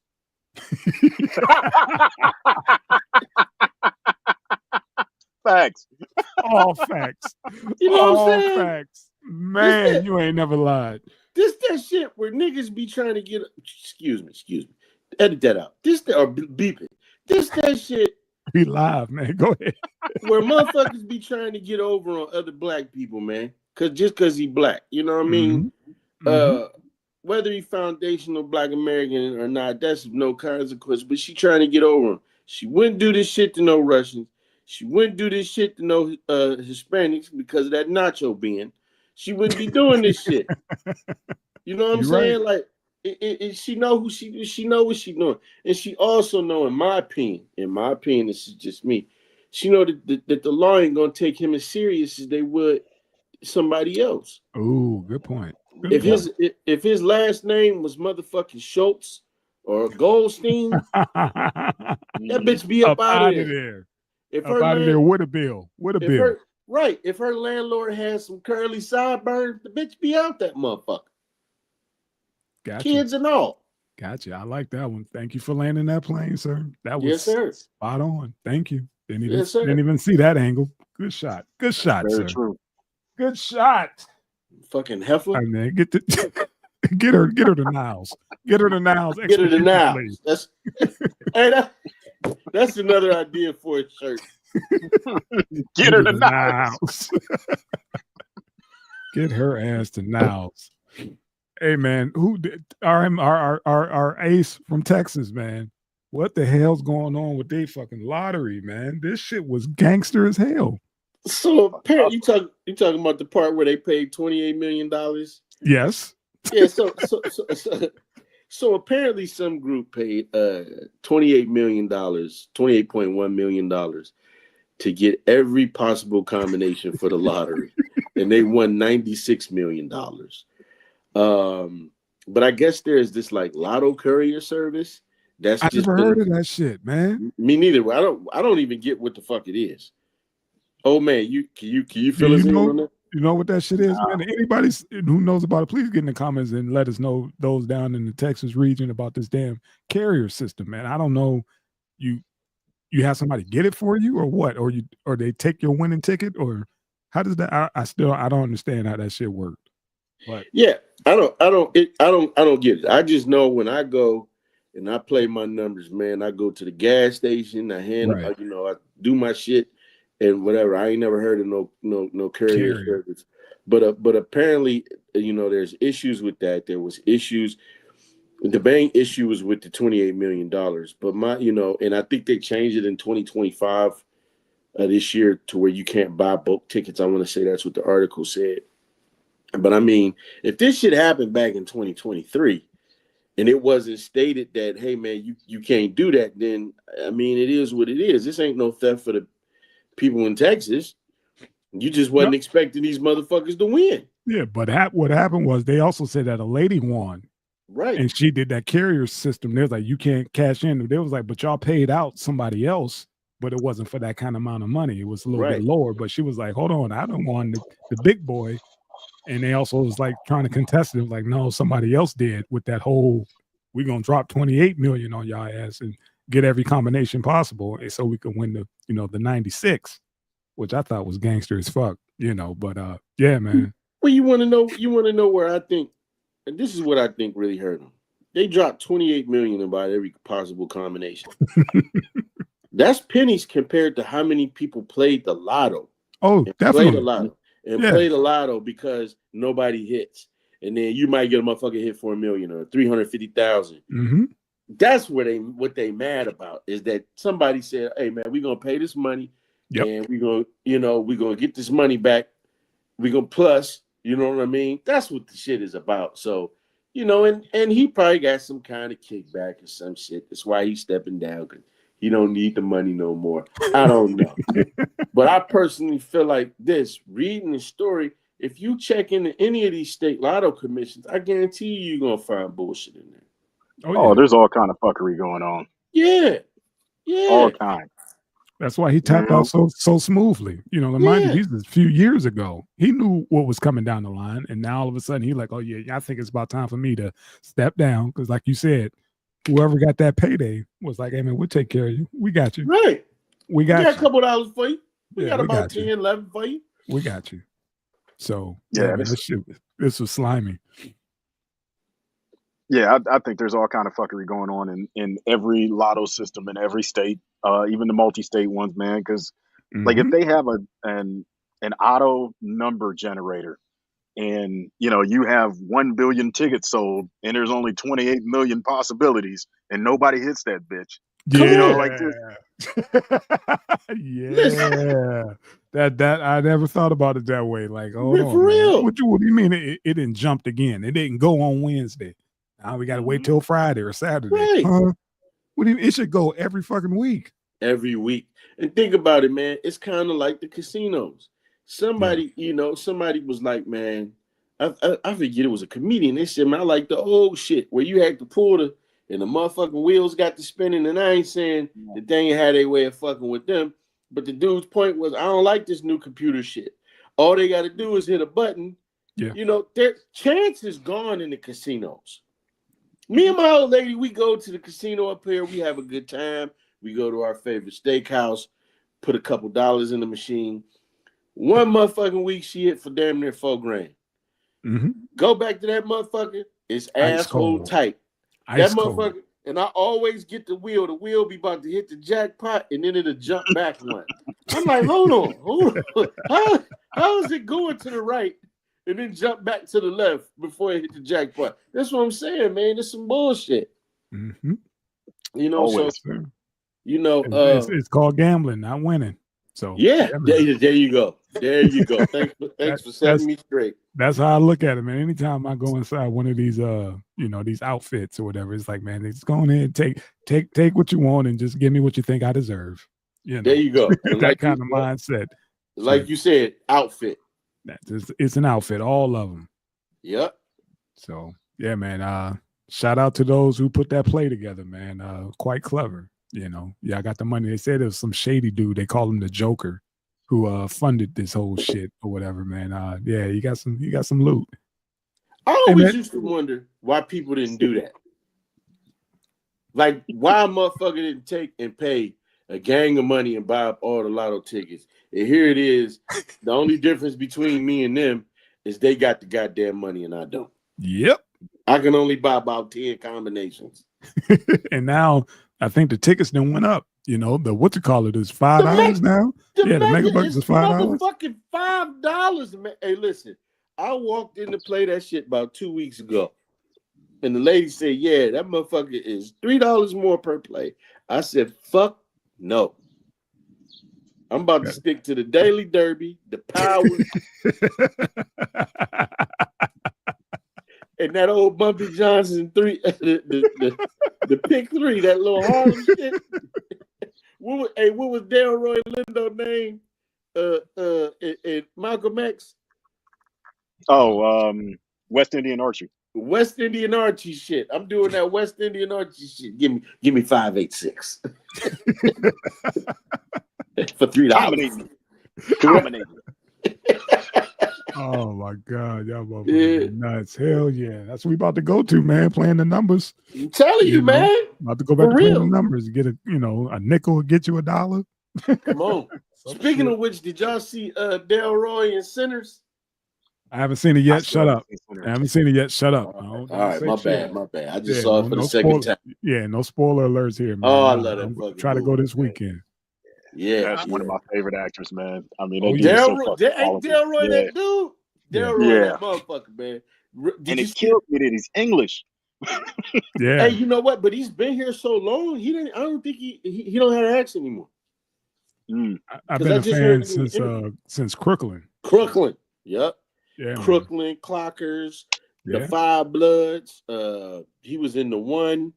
Facts. All facts. You know what I'm saying? Facts. Man, you ain't never lied. This that shit where niggas be trying to get. Excuse me. Edit that out. Or beep it. This that shit. Be live, man. Go ahead. Where motherfuckers be trying to get over on other black people, man. Cause he black. You know what I mean? Whether he foundational black American or not, that's no consequence. But she trying to get over him. She wouldn't do this shit to no Russians. She wouldn't do this shit to no Hispanics because of that nacho being. She wouldn't be doing this shit. You know what I'm saying? Right. Like, she know who she know what she doing, and she also know, in my opinion, this is just me. She know that the law ain't gonna take him as serious as they would somebody else. Oh, good point. If his last name was motherfucking Schultz or Goldstein, that bitch be up out of there. If up out of there with a bill. Right. If her landlord has some curly sideburns, the bitch be out that motherfucker. Gotcha. Kids and all. Gotcha. I like that one. Thank you for landing that plane, sir. That was spot on. Thank you. Didn't even see that angle. Good shot. Good shot, Very sir. True. Good shot. Fucking heifer. Hey, man, get her to Niles. Get her to Niles. Get her to Niles. That's another idea for a shirt. Get her to Niles. Get her ass to Niles. Hey man, who did our ace from Texas, man? What the hell's going on with they fucking lottery, man? This shit was gangster as hell. So apparently you talking about the part where they paid $28 million? Yes. Yeah, so apparently some group paid $28 million, $28.1 million to get every possible combination for the lottery. And they won $96 million. But I guess there's this like Lotto courier service. I never heard of that shit, man. Me neither. I don't even get what the fuck it is. Oh man, can you fill us in on that? You know what that shit is, man? Anybody who knows about it, please get in the comments and let us know, those down in the Texas region, about this damn carrier system, man. I don't know. You have somebody get it for you or what? Or they take your winning ticket, or how does that? I don't understand how that shit worked. But yeah, I don't get it. I just know when I go and I play my numbers, man, I go to the gas station, I I do my shit and whatever. I ain't never heard of no carrier service. But apparently, there's issues with that. There was issues. The main issue was with the $28 million. But and I think they changed it in 2025 this year to where you can't buy bulk tickets. I want to say that's what the article said. But I mean, if this shit happened back in 2023 and it wasn't stated that, hey man, you can't do that, then I mean, it is what it is. This ain't no theft for the people in Texas. You just wasn't expecting these motherfuckers to win. Yeah, but what happened was they also said that a lady won. Right. And she did that carrier system. They was like, you can't cash in. They was like, but y'all paid out somebody else, but it wasn't for that kind of amount of money. It was a little bit lower. But she was like, hold on, I don't want the big boy. And they also was like trying to contest it. It was like, no, somebody else did with that whole, we're going to drop 28 million on y'all ass and get every combination possible. And so we could win the 96, which I thought was gangster as fuck, but yeah, man. Well, you want to know where I think, and this is what I think really hurt them. They dropped 28 million about every possible combination. That's pennies compared to how many people played the lotto. Oh, definitely. Play the lotto because nobody hits. And then you might get a motherfucker hit for $1 million or 350,000. Mm-hmm. That's what they mad about, is that somebody said, hey man, we're gonna pay this money and we're gonna get this money back. We're gonna plus, you know what I mean? That's what the shit is about. So you know, and he probably got some kind of kickback or some shit. That's why he's stepping down, because he don't need the money no more. I don't know. But I personally feel like this, reading the story, if you check into any of these state lotto commissions, I guarantee you're going to find bullshit in there. Oh, there's all kind of fuckery going on. Yeah. All kind. That's why he tapped out so smoothly. You know, mind you, these was a few years ago. He knew what was coming down the line, and now all of a sudden he's like, "Oh yeah, I think it's about time for me to step down." Because, like you said, whoever got that payday was like, "Hey man, we'll take care of you. We got you. Right? We got a couple dollars for you. We got about 10, 11 for you. We got you." So man, this was slimy. Yeah, I think there's all kind of fuckery going on in every lotto system in every state, even the multi-state ones, man. Because like if they have an auto number generator, and you know you have 1 billion tickets sold, and there's only 28 million possibilities, and nobody hits that bitch. Yeah, you know, like that I never thought about it that way. Like, oh, for real. What do you mean it didn't jump again? It didn't go on Wednesday. Now we got to wait till Friday or Saturday. Right. What do you? It should go every fucking week. Every week. And think about it, man. It's kind of like the casinos. Somebody was like, man, I forget, it was a comedian. They said, man, I like the old shit where you had to pull and the motherfucking wheels got to spinning. And I ain't saying that they ain't had a way of fucking with them. But the dude's point was, I don't like this new computer shit. All they got to do is hit a button. Yeah. You know, their chance is gone in the casinos. Me and my old lady, we go to the casino up here. We have a good time. We go to our favorite steakhouse, put a couple dollars in the machine. One motherfucking week, she hit for damn near $4,000. Go back to that motherfucker. It's asshole tight. That motherfucker, and I always get the wheel. The wheel be about to hit the jackpot, and then it'll jump back one. I'm like, hold on. How is it going to the right and then jump back to the left before it hit the jackpot? That's what I'm saying, man. It's some bullshit. You know, always. so you know, it's called gambling, not winning. So there you go. There you go. Thanks for setting me straight. That's how I look at it, man. Anytime I go inside one of these these outfits or whatever, it's like, man, just go in there and take what you want and just give me what you think I deserve. You know? There you go. that like kind of mindset. Like you said, outfit. It's an outfit, all of them. Yep. So yeah, man. Shout out to those who put that play together, man. Quite clever. You know, I got the money. They said it was some shady dude. They call him the Joker, who funded this whole shit or whatever, man. Yeah, you got some loot. I always used to wonder why people didn't do that. Like, why a motherfucker didn't take and pay a gang of money and buy up all the lotto tickets. And here it is. The only difference between me and them is they got the goddamn money and I don't. Yep. I can only buy about 10 combinations. And now I think the tickets then went up. You know, the what you call it is $5 now. The megabucks is $5. Fucking $5, man. Hey, listen, I walked in to play that shit about 2 weeks ago, and the lady said, "Yeah, that motherfucker is $3 more per play." I said, "Fuck no." I'm about to stick to the Daily Derby, the Power, and that old Bumpy Johnson the pick 3, that little Harlem shit. What was Delroy Lindo name? Malcolm X. Oh, West Indian Archie. West Indian Archie shit. I'm doing that West Indian Archie shit. Give me 586 for $3. Dominating. Oh my God, y'all motherfuckers nuts. Hell yeah. That's what we about to go to, man. Playing the numbers. I'm telling you, man. About to go back to playing the numbers. Get a nickel will get you $1. Come on. Speaking of which, did y'all see Delroy and Sinners? I haven't seen it yet. Shut up. I haven't seen it yet. Shut up. All right, my bad. I just saw it for the second time. Yeah, no spoiler alerts here, man. Oh, I love that. Try to go this weekend. Yeah, that's one of my favorite actors, man. I mean, Delroy, that dude. Delroy, that motherfucker, man. And it killed me that he's English. Yeah. Hey, you know what? But he's been here so long. I don't think he don't have an accent anymore. I've been a fan since Crooklyn. Crooklyn, yep. Yeah, Crooklyn, Clockers, The Five Bloods. He was in the One.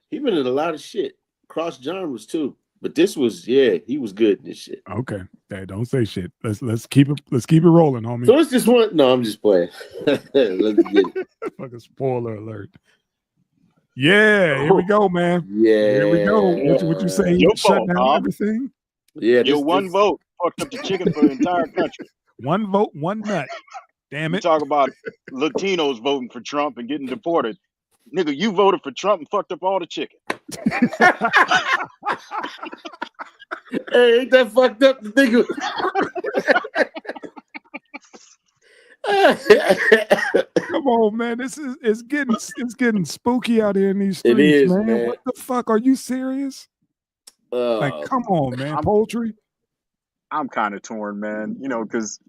He been in a lot of shit. Cross genres too. But this was, he was good in this shit. Okay. Hey, don't say shit. Let's keep it rolling, homie. So it's just one. No, I'm just playing. Let's get it. Fucking spoiler alert. Yeah, here we go, man. Yeah, here we go. What you say? Your Shut fault, down Tom. everything. Yeah, your one vote fucked up the chicken for the entire country. One vote, one nut. Damn it. You talk about Latinos voting for Trump and getting deported. Nigga, you voted for Trump and fucked up all the chicken. Hey, ain't that fucked up, the nigga? Come on, man. It's getting spooky out here in these streets, It is, man. What the fuck? Are you serious? Like, come on, man. Poultry. I'm kind of torn, man. You know, because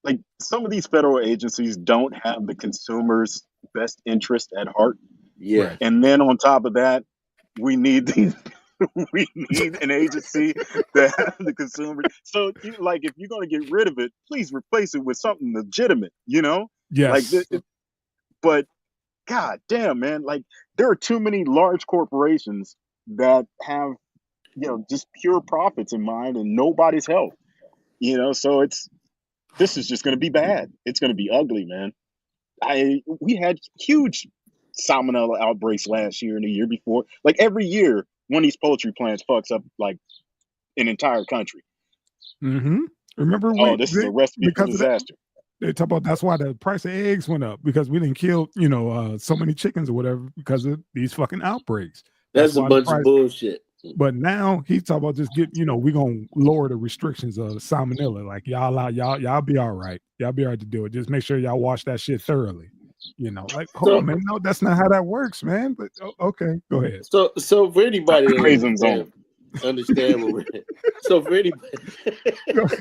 like some of these federal agencies don't have the consumer's best interest at heart. Yeah. And then on top of that, we need we need an agency that has the consumer. So, like, if you're going to get rid of it, please replace it with something legitimate, you know? Yes. Like, but god damn, man, like there are too many large corporations that have, you know, just pure profits in mind and nobody's health, you know? So this is just going to be bad. It's going to be ugly, man. We had huge salmonella outbreaks last year and the year before. Like every year, one of these poultry plants fucks up like an entire country. Mm-hmm. Remember? This is a recipe for disaster. They talk about that's why the price of eggs went up, because we didn't kill, so many chickens or whatever because of these fucking outbreaks. That's a bunch of bullshit. But now he's talking about just we're gonna lower the restrictions of salmonella. Like y'all be all right. Y'all be all right to do it. Just make sure y'all wash that shit thoroughly. Like, hold on, man. No, that's not how that works, man. But okay, go ahead. So for anybody that understand what we're so for anybody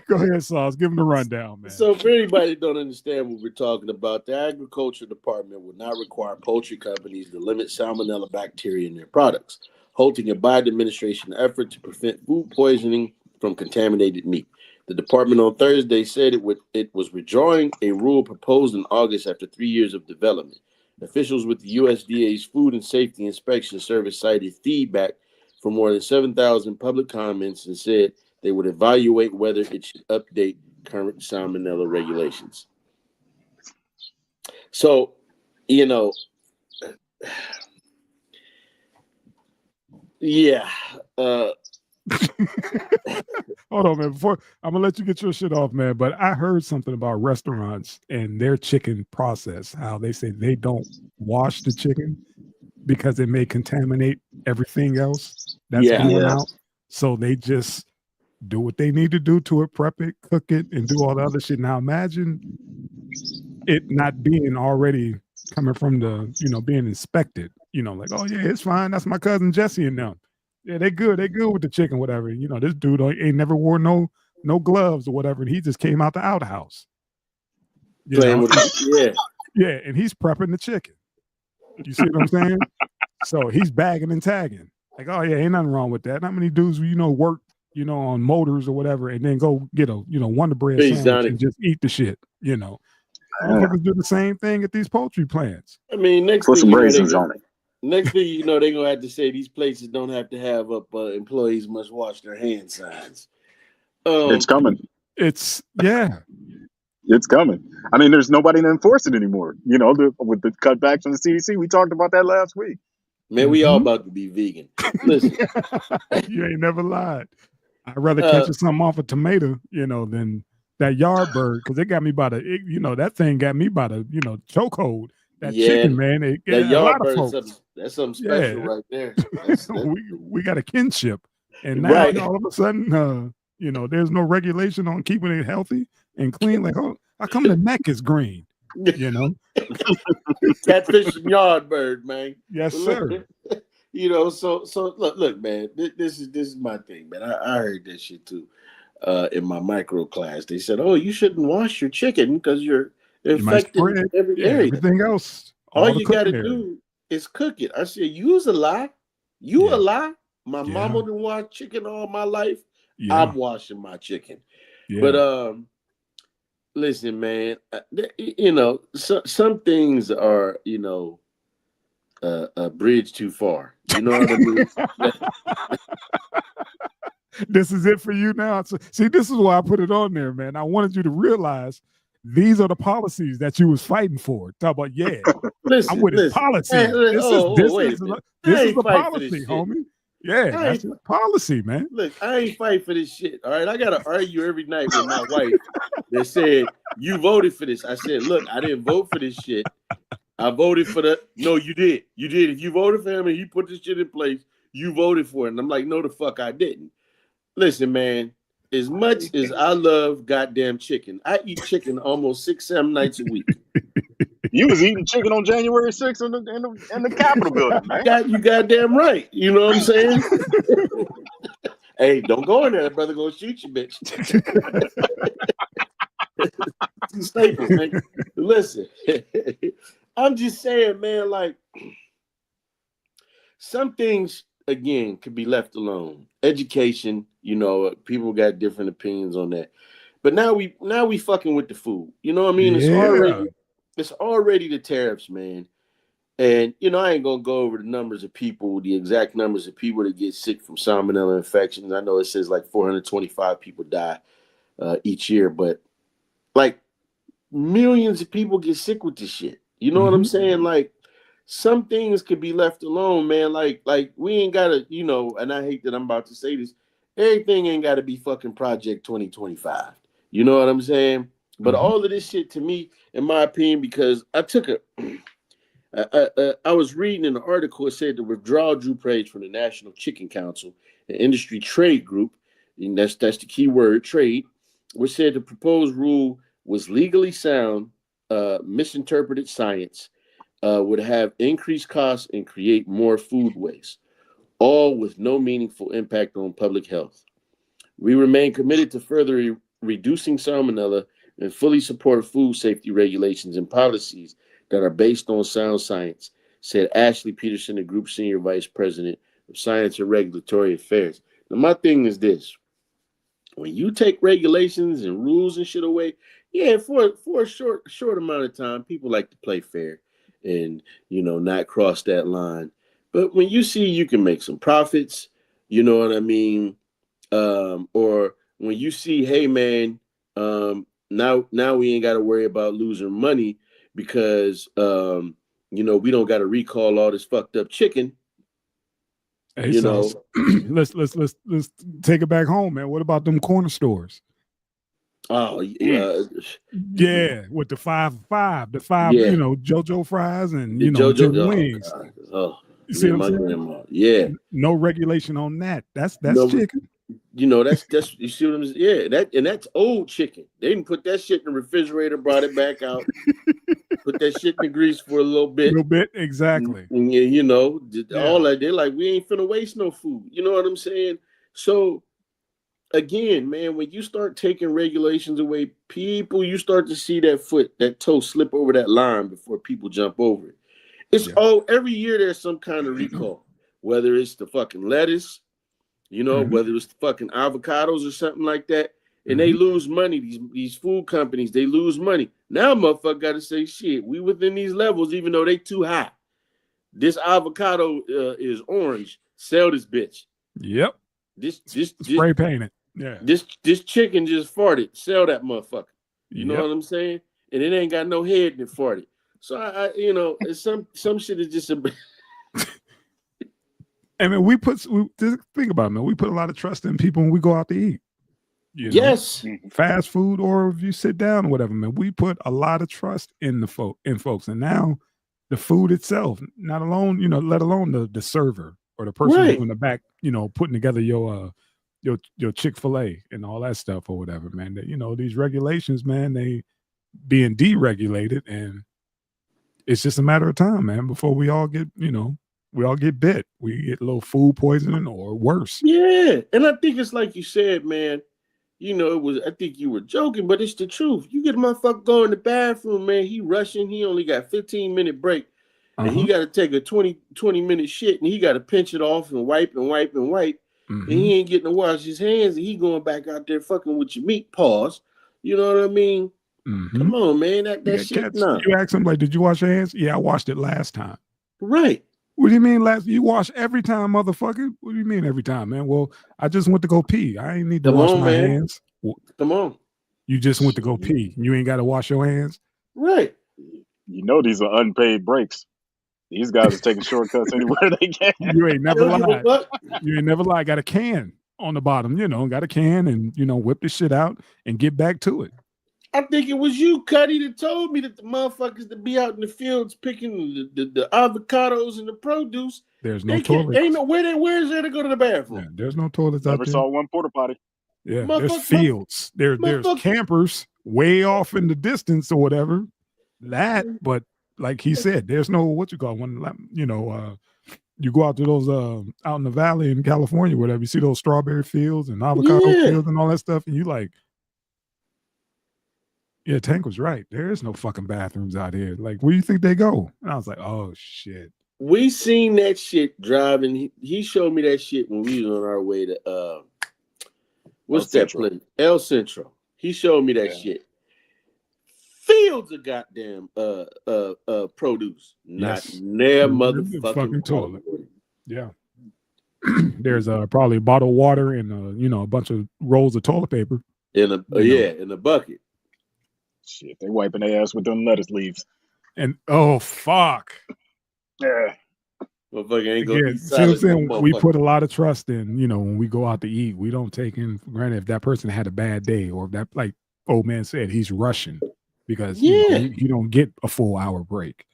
go ahead, Sauce. Give them the rundown, man. So for anybody that don't understand what we're talking about, the agriculture department will not require poultry companies to limit salmonella bacteria in their products, halting a Biden administration effort to prevent food poisoning from contaminated meat. The department on Thursday said it was withdrawing a rule proposed in August after 3 years of development. Officials with the USDA's Food and Safety Inspection Service cited feedback from more than 7,000 public comments and said they would evaluate whether it should update current salmonella regulations. So, yeah. Hold on, man. Before I'm gonna let you get your shit off, man. But I heard something about restaurants and their chicken process. How they say they don't wash the chicken because it may contaminate everything else that's going out. So they just do what they need to do to it, prep it, cook it, and do all the other shit. Now imagine it not being already coming from the, being inspected. Like, oh yeah, it's fine. That's my cousin Jesse and them. Yeah, they good with the chicken, whatever. This dude ain't never wore no gloves or whatever, and he just came out the outhouse. Yeah, and he's prepping the chicken. You see what I'm saying? So he's bagging and tagging. Like, oh yeah, ain't nothing wrong with that. How many dudes work, on motors or whatever, and then go get a Wonder Bread sandwich and just eat the shit. Motherfuckers do the same thing at these poultry plants. I mean, put some raisins on it. Next thing you know, they're gonna have to say these places don't have to have up employees must wash their hand signs. It's coming. It's coming. I mean, there's nobody to enforce it anymore. With the cutbacks from the CDC, we talked about that last week. Man, we all about to be vegan. Listen, you ain't never lied. I'd rather catch something off a tomato, than that yard bird, because it got me by the, that thing got me by the, chokehold. That chicken, man, that yard bird, that's something special right there. we got a kinship, and now all of a sudden, there's no regulation on keeping it healthy and clean. Like, oh, how come the neck is green? Catfish and yard bird, man. Yes, sir. So look, man. This is my thing, man. I heard that shit too. In my micro class, they said, "Oh, you shouldn't wash your chicken because you're infecting every area. Everything else, all you got to do is cook it." I said, "You's a lie. You a lie. My mama didn't wash chicken all my life. I'm washing my chicken." Yeah. But Listen, man. You know, some things are, you know, a bridge too far. You know what I mean? This is it for you now. So, see, this is why I put it on there, man. I wanted you to realize these are the policies that you was fighting for. Talk about, yeah, I'm with his policy. Hey, this is the policy, homie. Yeah, that's the policy, man. Look, I ain't fight for this shit. All right, I gotta argue every night with my wife that said you voted for this. I said, look, I didn't vote for this shit. I voted for the. No, you did. You did. If you voted for him and he put this shit in place, you voted for it. And I'm like, no, the fuck, I didn't. Listen, man. As much as I love goddamn chicken, I eat chicken almost 6-7 nights a week. You was eating chicken on January 6th in the Capitol building, man. You goddamn right. You know what I'm saying? Hey, don't go in there. That brother gonna shoot you, bitch. Two staples, man. Listen, I'm just saying, man, like some things again could be left alone. Education, you know, people got different opinions on that. But now we fucking with the food. You know what I mean? Yeah. It's already the tariffs, man. And you know, I ain't gonna go over the numbers of people, the exact numbers of people that get sick from salmonella infections. I know it says like 425 people die each year, but like millions of people get sick with this shit. You know what I'm saying? Like some things could be left alone, man. Like we ain't gotta, you know, and I hate that I'm about to say this, everything ain't gotta be fucking Project 2025. You know what I'm saying? But all of this shit to me, in my opinion, because I took I was reading an article. It said the withdrawal drew praise from the National Chicken Council, an industry trade group, and that's the key word, trade, which said the proposed rule was legally sound, misinterpreted science, would have increased costs and create more food waste, all with no meaningful impact on public health. We remain committed to further reducing salmonella and fully support food safety regulations and policies that are based on sound science, said Ashley Peterson, the group senior vice president of science and regulatory affairs. Now, my thing is this. When you take regulations and rules and shit away, yeah, for a short amount of time, people like to play fair and, you know, not cross that line. But when you see you can make some profits, you know what I mean? Or when you see, hey, man, now we ain't got to worry about losing money because, you know, we don't got to recall all this fucked up chicken. Hey, you know, let's take it back home, man. What about them corner stores? Oh yeah, yeah, with the five, you know, JoJo fries and you know, JoJo wings. You see what I'm saying? Grandma. Yeah, no regulation on that. That's chicken. You know, that's you see what I'm saying? Yeah, that's old chicken. They didn't put that shit in the refrigerator, brought it back out, put that shit in the grease for a little bit. Exactly. And, you know, all that. They're like, we ain't finna waste no food. You know what I'm saying? So again, man, when you start taking regulations away, you start to see that toe slip over that line before people jump over it. It's every year there's some kind of recall, whether it's the fucking lettuce, you know, whether it's the fucking avocados or something like that, and they lose money. These food companies, they lose money. Now, motherfucker, got to say, shit, we within these levels, even though they too high. This avocado is orange. Sell this bitch. Yep. This spray painted. Yeah. This chicken just farted. Sell that motherfucker. You know what I'm saying? And it ain't got no head and it farted. So I you know, some shit is just a. I mean, just think about it, man. We put a lot of trust in people when we go out to eat. You know? Yes. Fast food, or if you sit down or whatever, man. We put a lot of trust in folks, and now the food itself, not alone, you know, let alone the server or the person in the back, you know, putting together your Chick-fil-A and all that stuff or whatever, man. That, you know, these regulations, man, they being deregulated, and it's just a matter of time, man, before we all get, you know. We all get bit. We get a little food poisoning or worse. Yeah. And I think it's like you said, man, you know, I think you were joking, but it's the truth. You get a motherfucker go in the bathroom, man, he rushing, he only got 15-minute break, and he got to take a 20-minute shit, and he got to pinch it off and wipe, and he ain't getting to wash his hands, and he going back out there fucking with your meat paws. You know what I mean? Mm-hmm. Come on, man. That shit. No. You ask him like, "Did you wash your hands?" Yeah, I washed it last time. Right. What do you mean last? You wash every time, motherfucker. What do you mean every time, man? Well, I just went to go pee. I ain't need to wash my hands. Come on. You just went to go pee. You ain't got to wash your hands. Right. You know these are unpaid breaks. These guys are taking shortcuts anywhere they can. You ain't never lied. You ain't never lied. Got a can on the bottom, got a can and, whip the shit out and get back to it. I think it was you, Cuddy, that told me that the motherfuckers that be out in the fields picking the avocados and the produce. There's no toilets. Ain't no where is there to go to the bathroom? Yeah, there's no toilets Never out there. saw one porta potty. Yeah, there's fields. There's campers way off in the distance or whatever. But like he said, there's no you go out to those out in the valley in California, whatever. You see those strawberry fields and avocado fields and all that stuff, and you like, yeah, Tank was right. There is no fucking bathrooms out here. Like, where do you think they go? And I was like, oh shit. We seen that shit driving. He showed me that shit when we was on our way to what's that place? El Centro. He showed me that shit. Fields of goddamn produce. Not near motherfucking toilet. Yeah. There's probably bottled water and a bunch of rolls of toilet paper. In a bucket. Shit, they wiping their ass with them lettuce leaves. And oh fuck. Yeah. Motherfucker ain't gonna see what I'm saying? We put a lot of trust in, when we go out to eat. We don't take in for granted if that person had a bad day or if that, like old man said, he's rushing because you don't get a full hour break.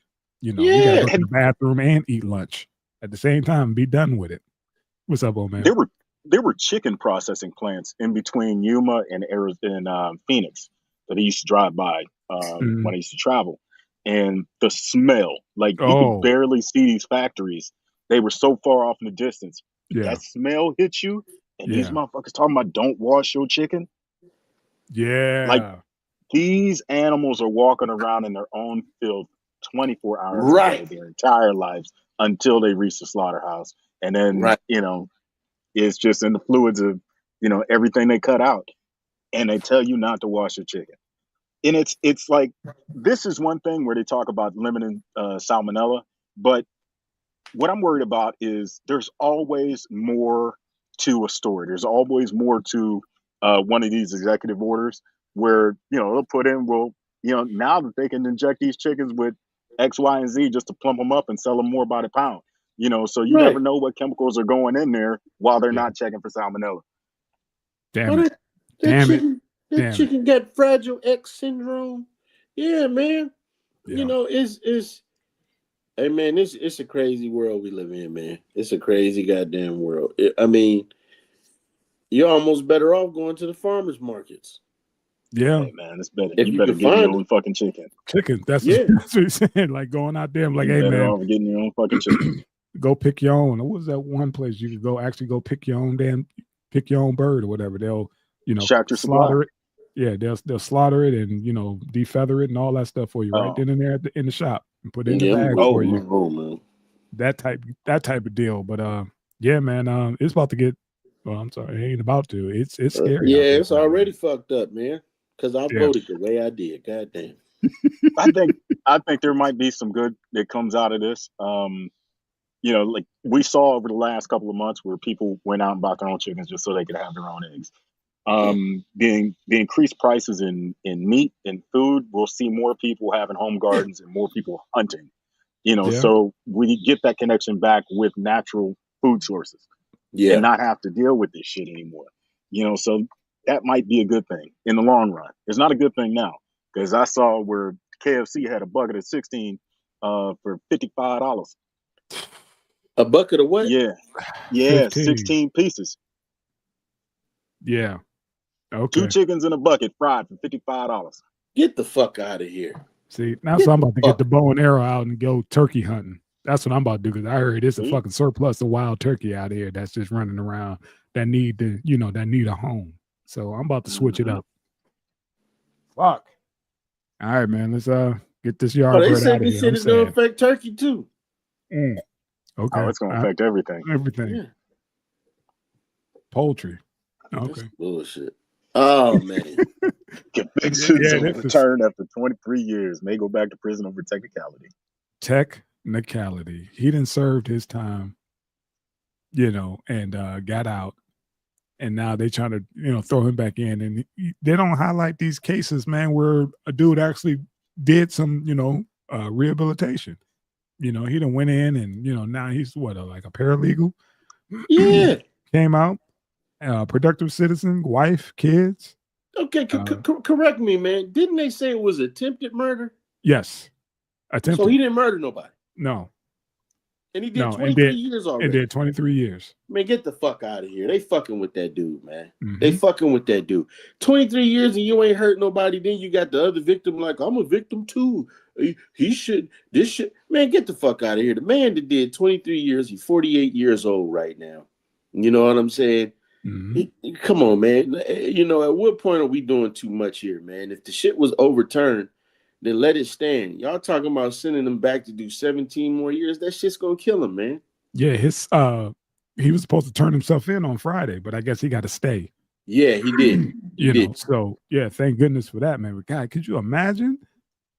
You gotta go to the bathroom and eat lunch at the same time and be done with it. What's up, old man? There were chicken processing plants in between Yuma and Phoenix that I used to drive by when I used to travel. And the smell, like you could barely see these factories. They were so far off in the distance. Yeah. That smell hits you. And these motherfuckers talking about don't wash your chicken. Yeah. Like these animals are walking around in their own field 24 hours a day, their entire lives until they reach the slaughterhouse. And then, it's just in the fluids of, everything they cut out. And they tell you not to wash your chicken. And it's like, this is one thing where they talk about limiting salmonella, but what I'm worried about is there's always more to a story. There's always more to one of these executive orders where, they'll put in, now that they can inject these chickens with X, Y, and Z just to plump them up and sell them more by the pound, so you never know what chemicals are going in there while they're not checking for salmonella. Damn it. That chicken got Fragile X syndrome. Yeah, man. Yeah. Hey man, it's a crazy world we live in, man. It's a crazy goddamn world. You're almost better off going to the farmers markets. Yeah, hey, man, it's better. You better get your own fucking chicken. That's what you're saying. Like going out there, I'm like, hey man, getting your own fucking chicken. Go pick your own. What was that one place you could go pick your own bird or whatever? They'll slaughter it. Yeah, they'll slaughter it and defeather it and all that stuff for you right then and there in the shop and put it in the bag for you. Man. That type of deal. But yeah, man, it's about to get. Well, I'm sorry, it ain't about to. It's scary. Yeah, it's already fucked up, man. Because I voted the way I did. Goddamn. I think there might be some good that comes out of this. Like we saw over the last couple of months where people went out and bought their own chickens just so they could have their own eggs. The increased prices in meat and food, we'll see more people having home gardens and more people hunting. So we get that connection back with natural food sources. And not have to deal with this shit anymore. So that might be a good thing in the long run. It's not a good thing now because I saw where KFC had a bucket of 16 for $55. A bucket of what? Yeah, 15. 16 pieces. Yeah. Okay. 2 chickens in a bucket fried for $55. Get the fuck out of here. See, now I'm about to get the bow and arrow out and go turkey hunting. That's what I'm about to do because I heard it's a fucking surplus of wild turkey out here that's just running around that need a home. So I'm about to switch it up. Fuck. All right, man. Let's get this yard bird out of here. They said this shit is gonna affect turkey too. Okay. Oh, it's gonna affect everything. Everything. Yeah. Poultry. Okay. That's bullshit. Oh man. Convictions overturned after 23 years. May go back to prison over technicality. Technicality. He didn't served his time, and got out. And now they trying to, throw him back in. And they don't highlight these cases, man, where a dude actually did some, rehabilitation. He done went in and, now he's like a paralegal? Yeah. Came out, productive citizen, wife, kids. Okay, correct me, man. Didn't they say it was attempted murder? Yes. Attempted. So he didn't murder nobody? No. And he did 23 years already. And did 23 years. Man, get the fuck out of here. They fucking with that dude, man. Mm-hmm. They fucking with that dude. 23 years and you ain't hurt nobody. Then you got the other victim like, I'm a victim too. Man, get the fuck out of here. The man that did 23 years, he's 48 years old right now. You know what I'm saying? Mm-hmm. Come on, man. At what point are we doing too much here, man? If the shit was overturned, then let it stand. Y'all talking about sending him back to do 17 more years. That shit's gonna kill him, man. Yeah, he was supposed to turn himself in on Friday, but I guess he got to stay. Yeah, he did. So yeah, thank goodness for that, man. But God, could you imagine?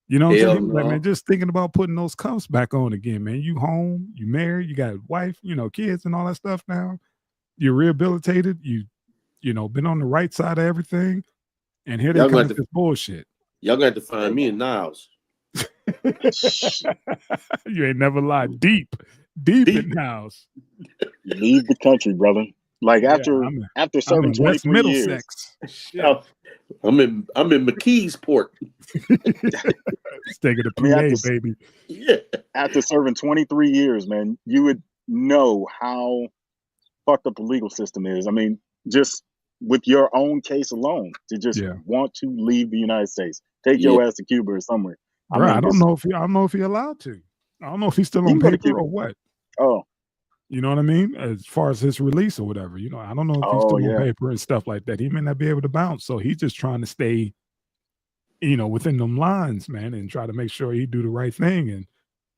You know what I'm saying? Like, man, just thinking about putting those cuffs back on again, man. You home, you married, you got a wife, kids and all that stuff now. You're rehabilitated, you been on the right side of everything, and here they come with this bullshit. Y'all got to find me in Niles. You ain't never lied. Deep in Niles. Leave the country, brother. Like after serving 23 years. I'm in McKeesport. State of the PA, baby. Yeah. After serving 23 years, man, you would know how fucked up the legal system is. I mean, just with your own case alone, to just want to leave the United States, take your ass to Cuba or somewhere. I don't know if he's allowed to. I don't know if he's still on paper or what. Oh, you know what I mean? As far as his release or whatever, I don't know if he's still on paper and stuff like that. He may not be able to bounce, so he's just trying to stay, within them lines, man, and try to make sure he do the right thing. And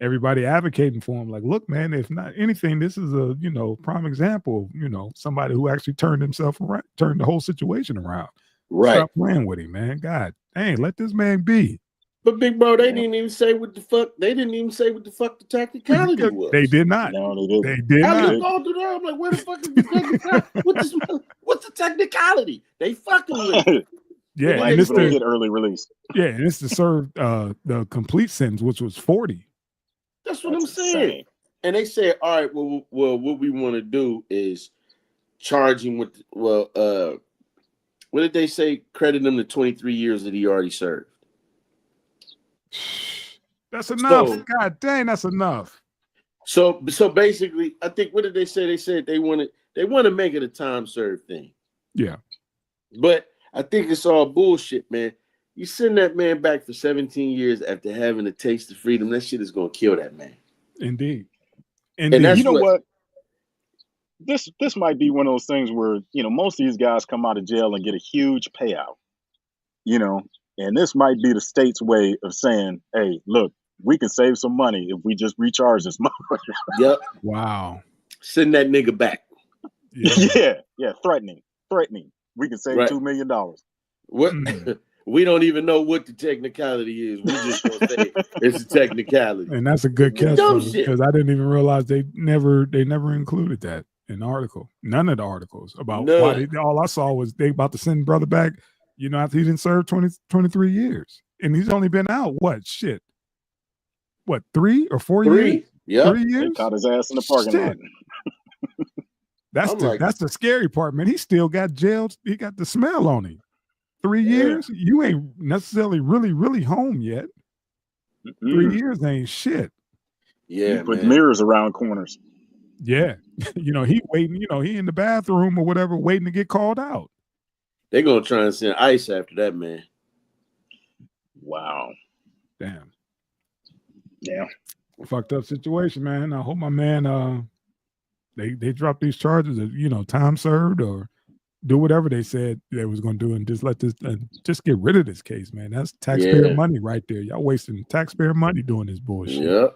everybody advocating for him, like, look, man, if not anything, this is a prime example of somebody who actually turned himself around, turned the whole situation around. Right. Stop playing with him, man. God dang, let this man be. But big bro, they didn't even say what the fuck. They didn't even say what the fuck the technicality was. They did not. No, they didn't. They did not. I was going through there. I'm like, where the fuck is the technicality? What's the technicality? They fucking with it. Yeah, and it's to get early release. Yeah, and it's to serve the complete sentence, which was 40. That's what I'm saying. Insane. And they said, all right, well, what we want to do is charge him with, what did they say? Credit him the 23 years that he already served. That's enough. So, God dang, that's enough. So basically, I think, what did they say? They said they want to make it a time served thing. Yeah. But I think it's all bullshit, man. You send that man back for 17 years after having a taste of freedom, that shit is going to kill that man. Indeed. And that's what? This might be one of those things where, most of these guys come out of jail and get a huge payout, and this might be the state's way of saying, hey, look, we can save some money if we just recharge this motherfucker. Yep. Wow. Send that nigga back. Yeah. Threatening. We can save $2 million. What? We don't even know what the technicality is. We just gonna say it's a technicality. And that's a good catch because I didn't even realize they never included that in the article. None of the articles about why all I saw was they about to send brother back, after he didn't serve 23 years. And he's only been out, 3 or 4 years? Yeah. 3 years? They caught his ass in the parking lot. That's the scary part, man. He still got jailed. He got the smell on him. 3 years? You ain't necessarily really, really home yet. 3 years ain't shit. Yeah, put mirrors around corners. Yeah. He waiting, he in the bathroom or whatever, waiting to get called out. They're going to try and send ICE after that, man. Wow. Damn. Yeah. Fucked up situation, man. I hope my man, they drop these charges of, time served or do whatever they said they was going to do and just let this, just get rid of this case, man. That's taxpayer money right there. Y'all wasting taxpayer money doing this bullshit.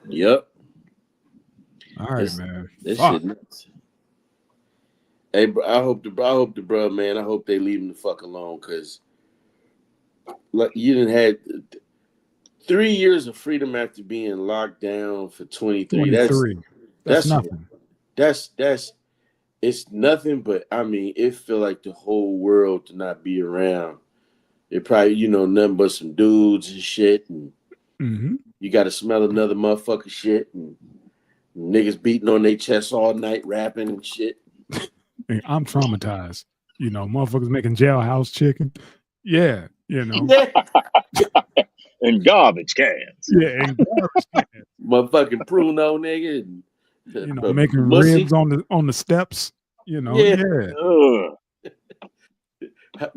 Yep. All right, man. This shit nuts. Hey, bro, I hope the bro, man, I hope they leave him the fuck alone because like you didn't had 3 years of freedom after being locked down for 23. 23. That's nothing. That's it's nothing, but I mean, it feel like the whole world to not be around. It probably, nothing but some dudes and shit, and you got to smell another motherfucker shit, and niggas beating on their chests all night, rapping and shit. I'm traumatized. Motherfuckers making jailhouse chicken. Yeah, Yeah. And garbage cans. Yeah, and garbage cans. Motherfucking Pruno, nigga. Making ribs on the steps. Yeah.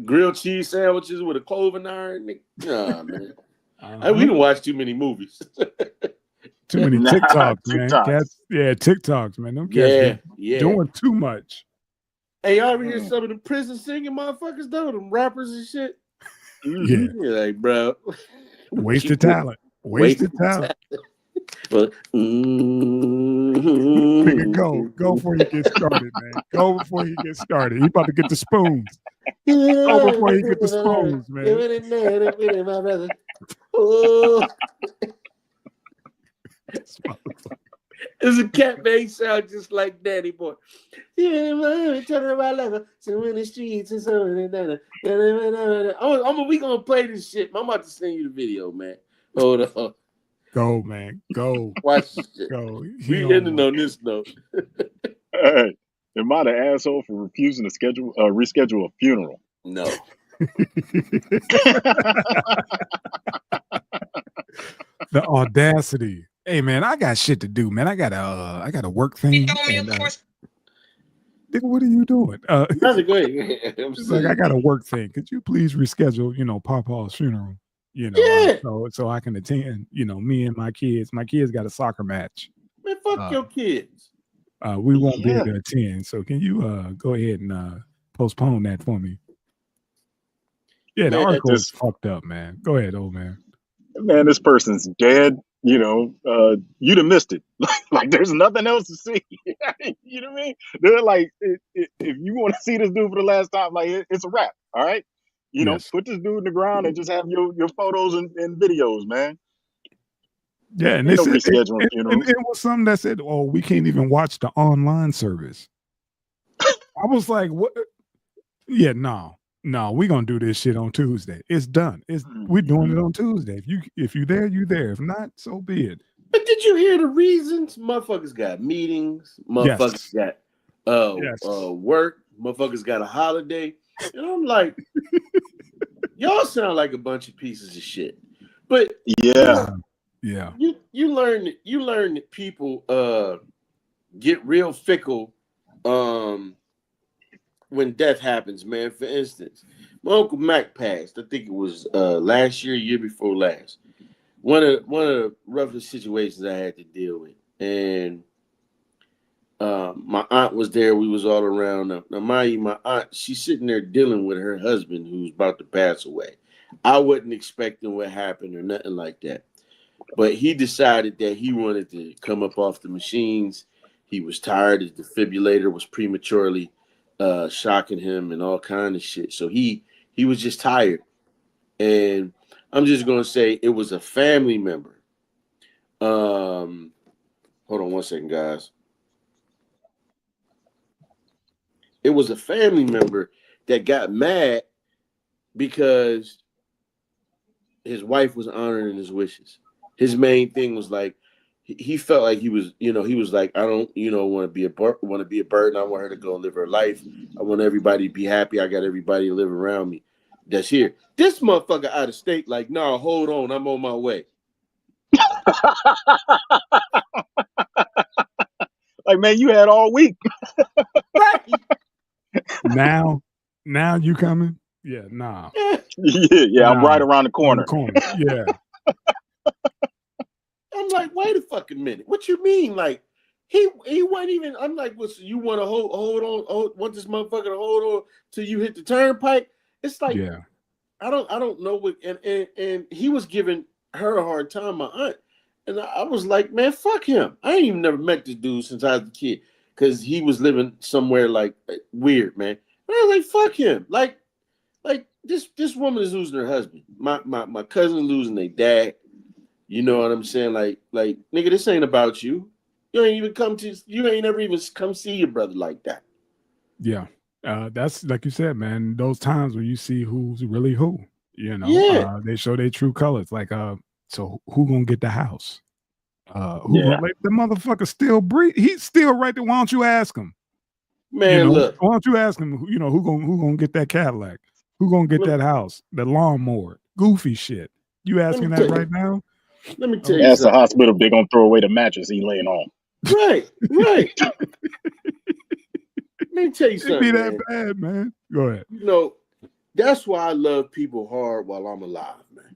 Grilled cheese sandwiches with a cloven iron. Nah, man. We didn't watch too many movies. Too many TikToks, man. Cats, TikToks, man. Them cats doing too much. Hey, y'all ever hear some of the prison singing motherfuckers though? Them rappers and shit. Yeah. You're like, bro. Wasted talent. Wasted talent. But nigga, go before you get started, man. Go before you get started. You about to get the spoons. Go before you get the spoons, man. It's a cat made sound just like Daddy Boy. Yeah, turning around like so in the streets and so. We gonna play this shit. I'm about to send you the video, man. Hold on. Go, man. Go. Watch this shit. Go. We ending on this note. Hey, am I the asshole for refusing to reschedule a funeral? No. The audacity. Hey man, I got shit to do, man. I got a work thing. And, nigga, what are you doing? That's great. Like, I got a work thing. Could you please reschedule, Pawpaw's funeral? So I can attend. Me and my kids. My kids got a soccer match. Man, fuck your kids. We won't be able to attend. So can you go ahead and postpone that for me? Yeah, the article is fucked up, man. Go ahead, old man. Man, this person's dead. You'd have missed it. Like, there's nothing else to see. You know what I mean? They're like, if you want to see this dude for the last time, like, it's a wrap. All right. Put this dude in the ground and just have your photos and videos, man. Yeah, and it was something that said, "Oh, we can't even watch the online service." I was like, "What? Yeah, no, we're gonna do this shit on Tuesday. It's done. We're doing it on Tuesday. If you there, you there. If not, so be it." But did you hear the reasons? Motherfuckers got meetings. Motherfuckers got work. Motherfuckers got a holiday. And I'm like, y'all sound like a bunch of pieces of shit. But yeah. You learn that people get real fickle when death happens, man. For instance, my Uncle Mac passed. I think it was last year before last. One of the roughest situations I had to deal with. And my aunt was there. We was all around. Now, mind you, my aunt, she's sitting there dealing with her husband who's about to pass away. I wasn't expecting what happened or nothing like that. But he decided that he wanted to come up off the machines. He was tired. His defibrillator was prematurely shocking him and all kind of shit. So he was just tired. And I'm just going to say it was a family member. Hold on one second, guys. It was a family member that got mad because his wife was honoring his wishes. His main thing was like, he felt like he was like, I don't, want to be a burden. I want her to go live her life. I want everybody to be happy. I got everybody to live around me that's here. This motherfucker out of state, like, no, hold on, I'm on my way. Like, man, you had all week. Right. Now you coming? Yeah, nah. Yeah, I'm right around the corner. Yeah. I'm like, wait a fucking minute. What you mean? Like, he wasn't even. I'm like, well, so you want to hold on? Want this motherfucker to hold on till you hit the turnpike? It's like, yeah. I don't know what. And he was giving her a hard time, my aunt, and I was like, man, fuck him. I ain't even never met this dude since I was a kid because he was living somewhere like weird, man. And I was like, fuck him. Like Like this woman is losing her husband. My cousin losing their dad. You know what I'm saying? Like nigga, this ain't about you. You ain't never even come see your brother like that. Yeah. That's like you said, man, those times when you see who's really who, you know, Yeah. they show their true colors. Like, so who gonna get the house? Who gonna let the motherfucker still breathe? He's still right there. Why don't you ask him? Man, look. Why don't you ask him, you know, who gonna get that Cadillac? Who gonna get that house? The lawnmower? Goofy shit. You asking that right now? Let me tell you Ask something. the hospital if they're gonna throw away the mattress he laying on. Right. Let me tell you something. It'd be that bad, man. Go ahead. You know, that's why I love people hard while I'm alive, man.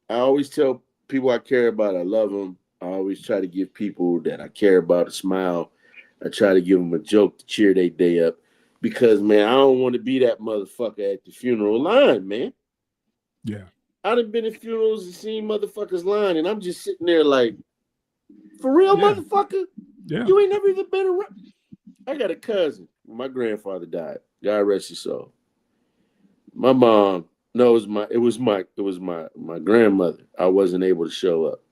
I always tell people I care about I love them. I always try to give people that I care about a smile. I try to give them a joke to cheer their day up. Because, man, I don't want to be that motherfucker at the funeral line, man. Yeah. I done been at funerals and seen motherfuckers line, and I'm just sitting there like, for real, motherfucker? Yeah. You ain't never even been around. I got a cousin. My grandfather died. God rest his soul. My mom, no, it was my grandmother. I wasn't able to show up.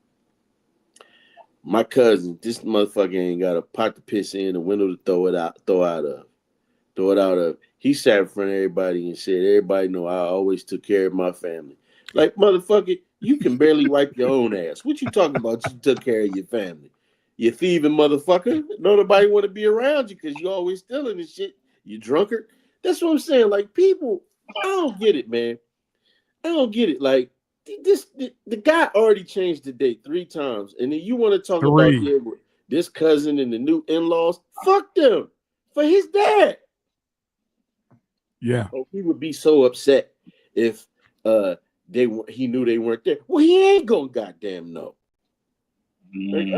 My cousin, this motherfucker ain't got a pot to piss in, a window to throw it out of. He sat in front of everybody and said, everybody know I always took care of my family. Like, motherfucker, you can barely wipe your own ass. What you talking about? You took care of your family. You thieving motherfucker. Nobody want to be around you because you always stealing and shit. You drunkard. That's what I'm saying. Like, people, I don't get it, man. I don't get it. Like, the guy already changed the date 3 times. And then you want to talk about this cousin and the new in-laws? Fuck them. For his dad. Yeah. Oh, he would be so upset if he knew they weren't there. Well, he ain't gonna goddamn know. Like,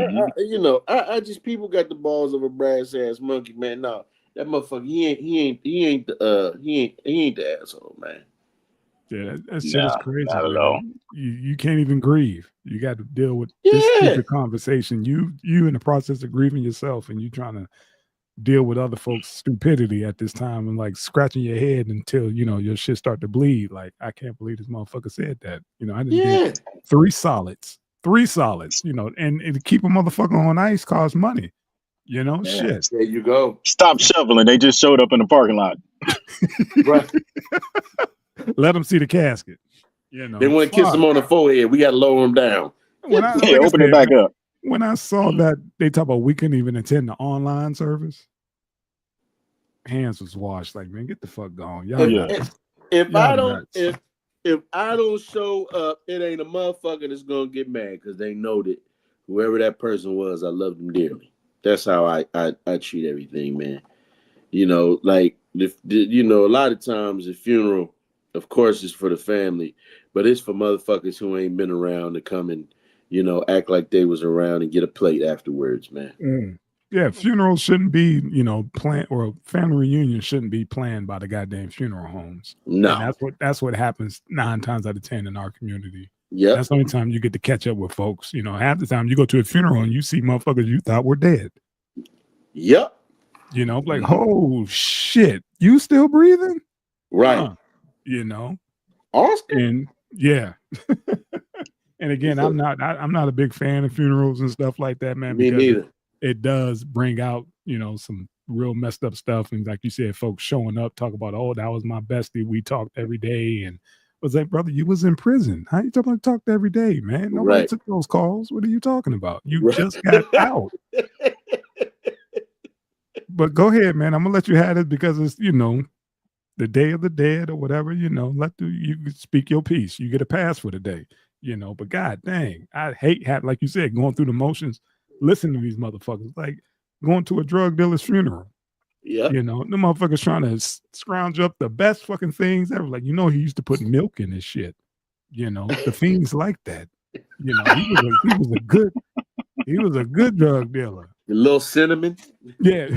I just people got the balls of a brass ass monkey, man. No, that motherfucker, he ain't the asshole, man. Yeah, that shit is crazy. Not at all. You can't even grieve. You got to deal with this stupid conversation. You in the process of grieving yourself, and you trying to deal with other folks' stupidity at this time, and like scratching your head until your shit start to bleed. Like, I can't believe this motherfucker said that. I didn't get 3 solids. 3 solids, and keep a motherfucker on ice costs money. Shit. There you go. Stop shoveling. They just showed up in the parking lot. Right. Let them see the casket. They want to kiss him on the forehead. We got to lower him down. Open it back up. When I saw that they talk about we couldn't even attend the online service, hands was washed. Like, man, get the fuck going. If I don't show up, it ain't a motherfucker that's gonna get mad because they know that whoever that person was, I love them dearly. That's how I treat everything, man. Like a lot of times the funeral, of course, is for the family, but it's for motherfuckers who ain't been around to come and act like they was around and get a plate afterwards, man. Yeah, funerals shouldn't be, planned, or family reunions shouldn't be planned by the goddamn funeral homes. No, and that's what happens 9 times out of 10 in our community. Yeah, that's the only time you get to catch up with folks. Half the time you go to a funeral and you see motherfuckers you thought were dead. Yep. Like, oh shit, you still breathing? Right. Oscar. And yeah. And again, I'm not a big fan of funerals and stuff like that, man. Me neither. It does bring out, some real messed up stuff. And like you said, folks showing up, talk about, oh, that was my bestie. We talked every day. And I was like, brother, you was in prison. How you talked every day, man? Nobody took those calls. What are you talking about? You just got out. But go ahead, man. I'm gonna let you have it because it's, the Day of the Dead or whatever, you speak your piece. You get a pass for the day, but god dang, I hate like you said, going through the motions, listening to these motherfuckers, like going to a drug dealer's funeral. Yeah. The motherfuckers trying to scrounge up the best fucking things ever. Like, he used to put milk in his shit. The things like that. He was a good drug dealer. A little cinnamon. Yeah.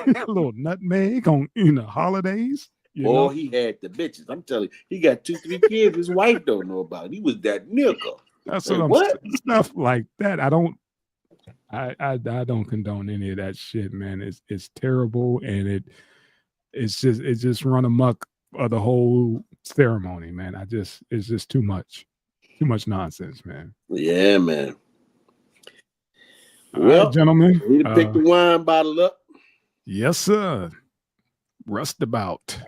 A little nutmeg on holidays. He had the bitches. I'm telling you, he got 2-3 kids his wife don't know about. He was that nigga. That's what stuff like that. I don't condone any of that shit, man. It's terrible, and it just run amok of the whole ceremony, man. It's just too much nonsense, man. Yeah, man. All right, gentlemen. Need to pick the wine bottle up. Yes, sir. Rustabout.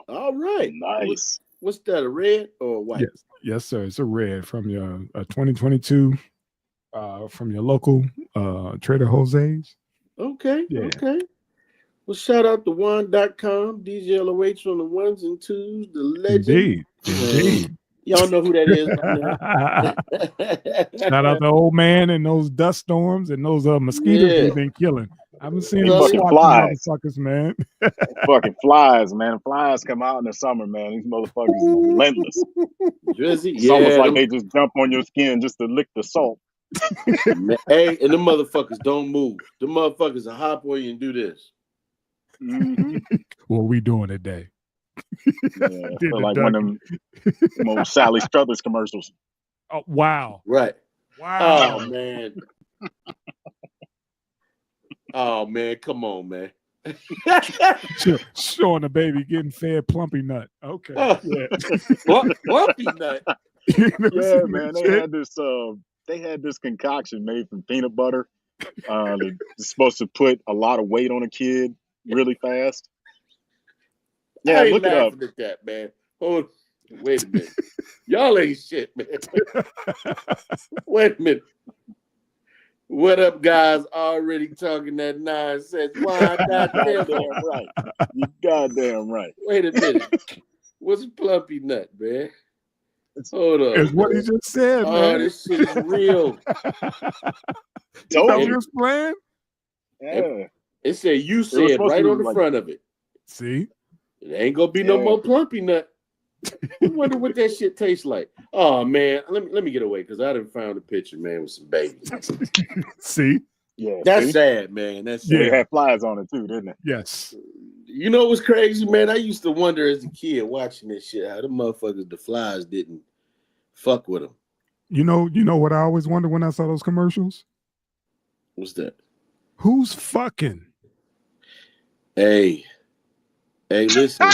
All right. Nice. What's that, a red or a white? Yes, sir. It's a red from your 2022 from your local Trader Jose's. Okay. Well, shout out to wine.com, DJ LOH on the ones and twos, the legend. Indeed. Y'all know who that is. Shout out to old man and those dust storms and those mosquitoes we've been killing. I've been seeing those fucking flies, motherfuckers, man. Fucking flies, man. Flies come out in the summer, man. These motherfuckers are relentless. It's almost like they just jump on your skin just to lick the salt. Hey, and the motherfuckers don't move. The motherfuckers will hop on you and do this. Mm-hmm. What we doing today? Yeah, like one of them old Sally Struthers commercials. Oh, wow. Right. Wow. Oh, man. Oh, man. Come on, man. Showing the baby getting fed plumpy nut. Okay. Plumpy nut. Yeah, man. They had this concoction made from peanut butter. It's supposed to put a lot of weight on a kid really fast. Yeah, look it up. At that, man. Wait a minute. Y'all ain't shit, man. Wait a minute. What up, guys? Already talking that nonsense. Why? Goddamn right. You goddamn right. Wait a minute. What's a plumpy nut, man? Hold on. It's what he just said, man. Oh, this shit is real. Told you it's playing? Yeah. It said you said right on the front of it. See? It ain't gonna be no more plumpy nut. I wonder what that shit tastes like. Oh man, let me get away because I done found a picture, man, with some babies. See? Yeah. That's sad, man. That's sad. They had flies on it too, didn't it? Yes. You know what's crazy, man? I used to wonder as a kid watching this shit how the motherfuckers, the flies didn't fuck with them. You know what I always wonder when I saw those commercials? What's that? Who's fucking? Hey, listen.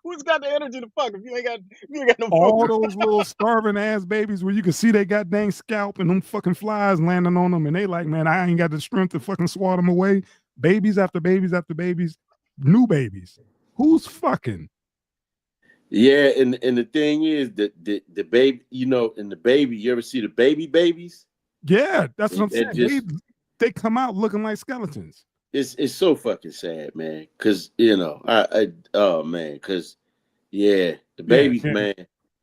Who's got the energy to fuck if you ain't got no all focus? those little starving ass babies where you can see they got dang scalp and them fucking flies landing on them and they like, man, I ain't got the strength to fucking swat them away. Babies after babies after babies, new babies. Who's fucking? Yeah, and the thing is that the baby, and the baby, you ever see the babies? Yeah, that's what I'm saying. They come out looking like skeletons. It's so fucking sad, man. Cause cause the babies, man.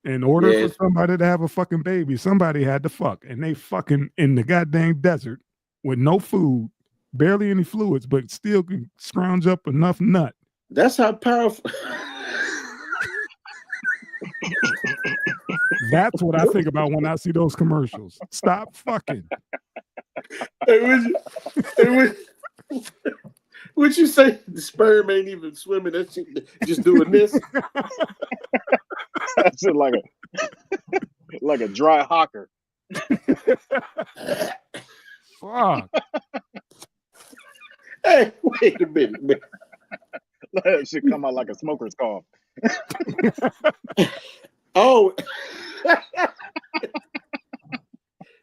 In order for somebody to have a fucking baby, somebody had to fuck, and they fucking in the goddamn desert with no food, barely any fluids, but still can scrounge up enough nut. That's how powerful. That's what I think about when I see those commercials. Stop fucking. Would you say the sperm ain't even swimming? That shit just doing this. That's just like a dry hawker. Fuck. Hey, wait a minute, man. That shit come out like a smoker's cough. Oh.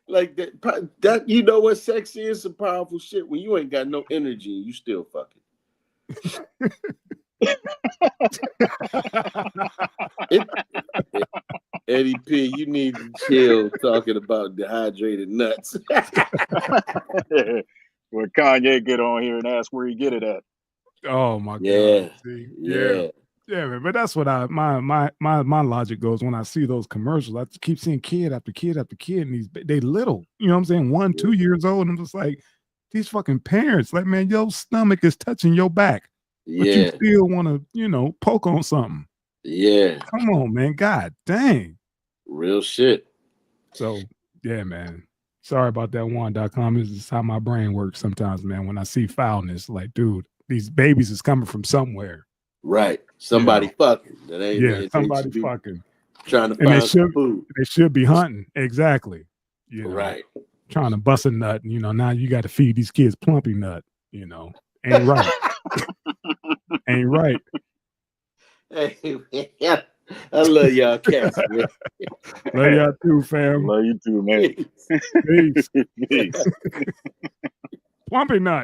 Like that, you know what sex is? Some powerful shit when you ain't got no energy and you still fucking. Eddie P, you need to chill talking about dehydrated nuts. When Kanye get on here and ask where he get it at. Oh my God. See? Yeah, man, but that's what my logic goes when I see those commercials. I keep seeing kid after kid after kid, and they little, you know what I'm saying? 1, 2 years old, and I'm just like, these fucking parents, like, man, your stomach is touching your back, but you still want to, poke on something. Yeah, come on, man, God dang, real shit. So yeah, man, sorry about that. One.com is how my brain works sometimes, man. When I see foulness, like, dude, these babies is coming from somewhere. Right. Somebody fucking. That ain't somebody fucking. Trying to find some food. They should be hunting. Exactly. Right. Trying to bust a nut. Now you got to feed these kids plumpy nut. Ain't right. Ain't right. Hey, man, I love y'all cats, man. Love y'all too, fam. Love you too, man. Peace. Peace. Plumpy nut.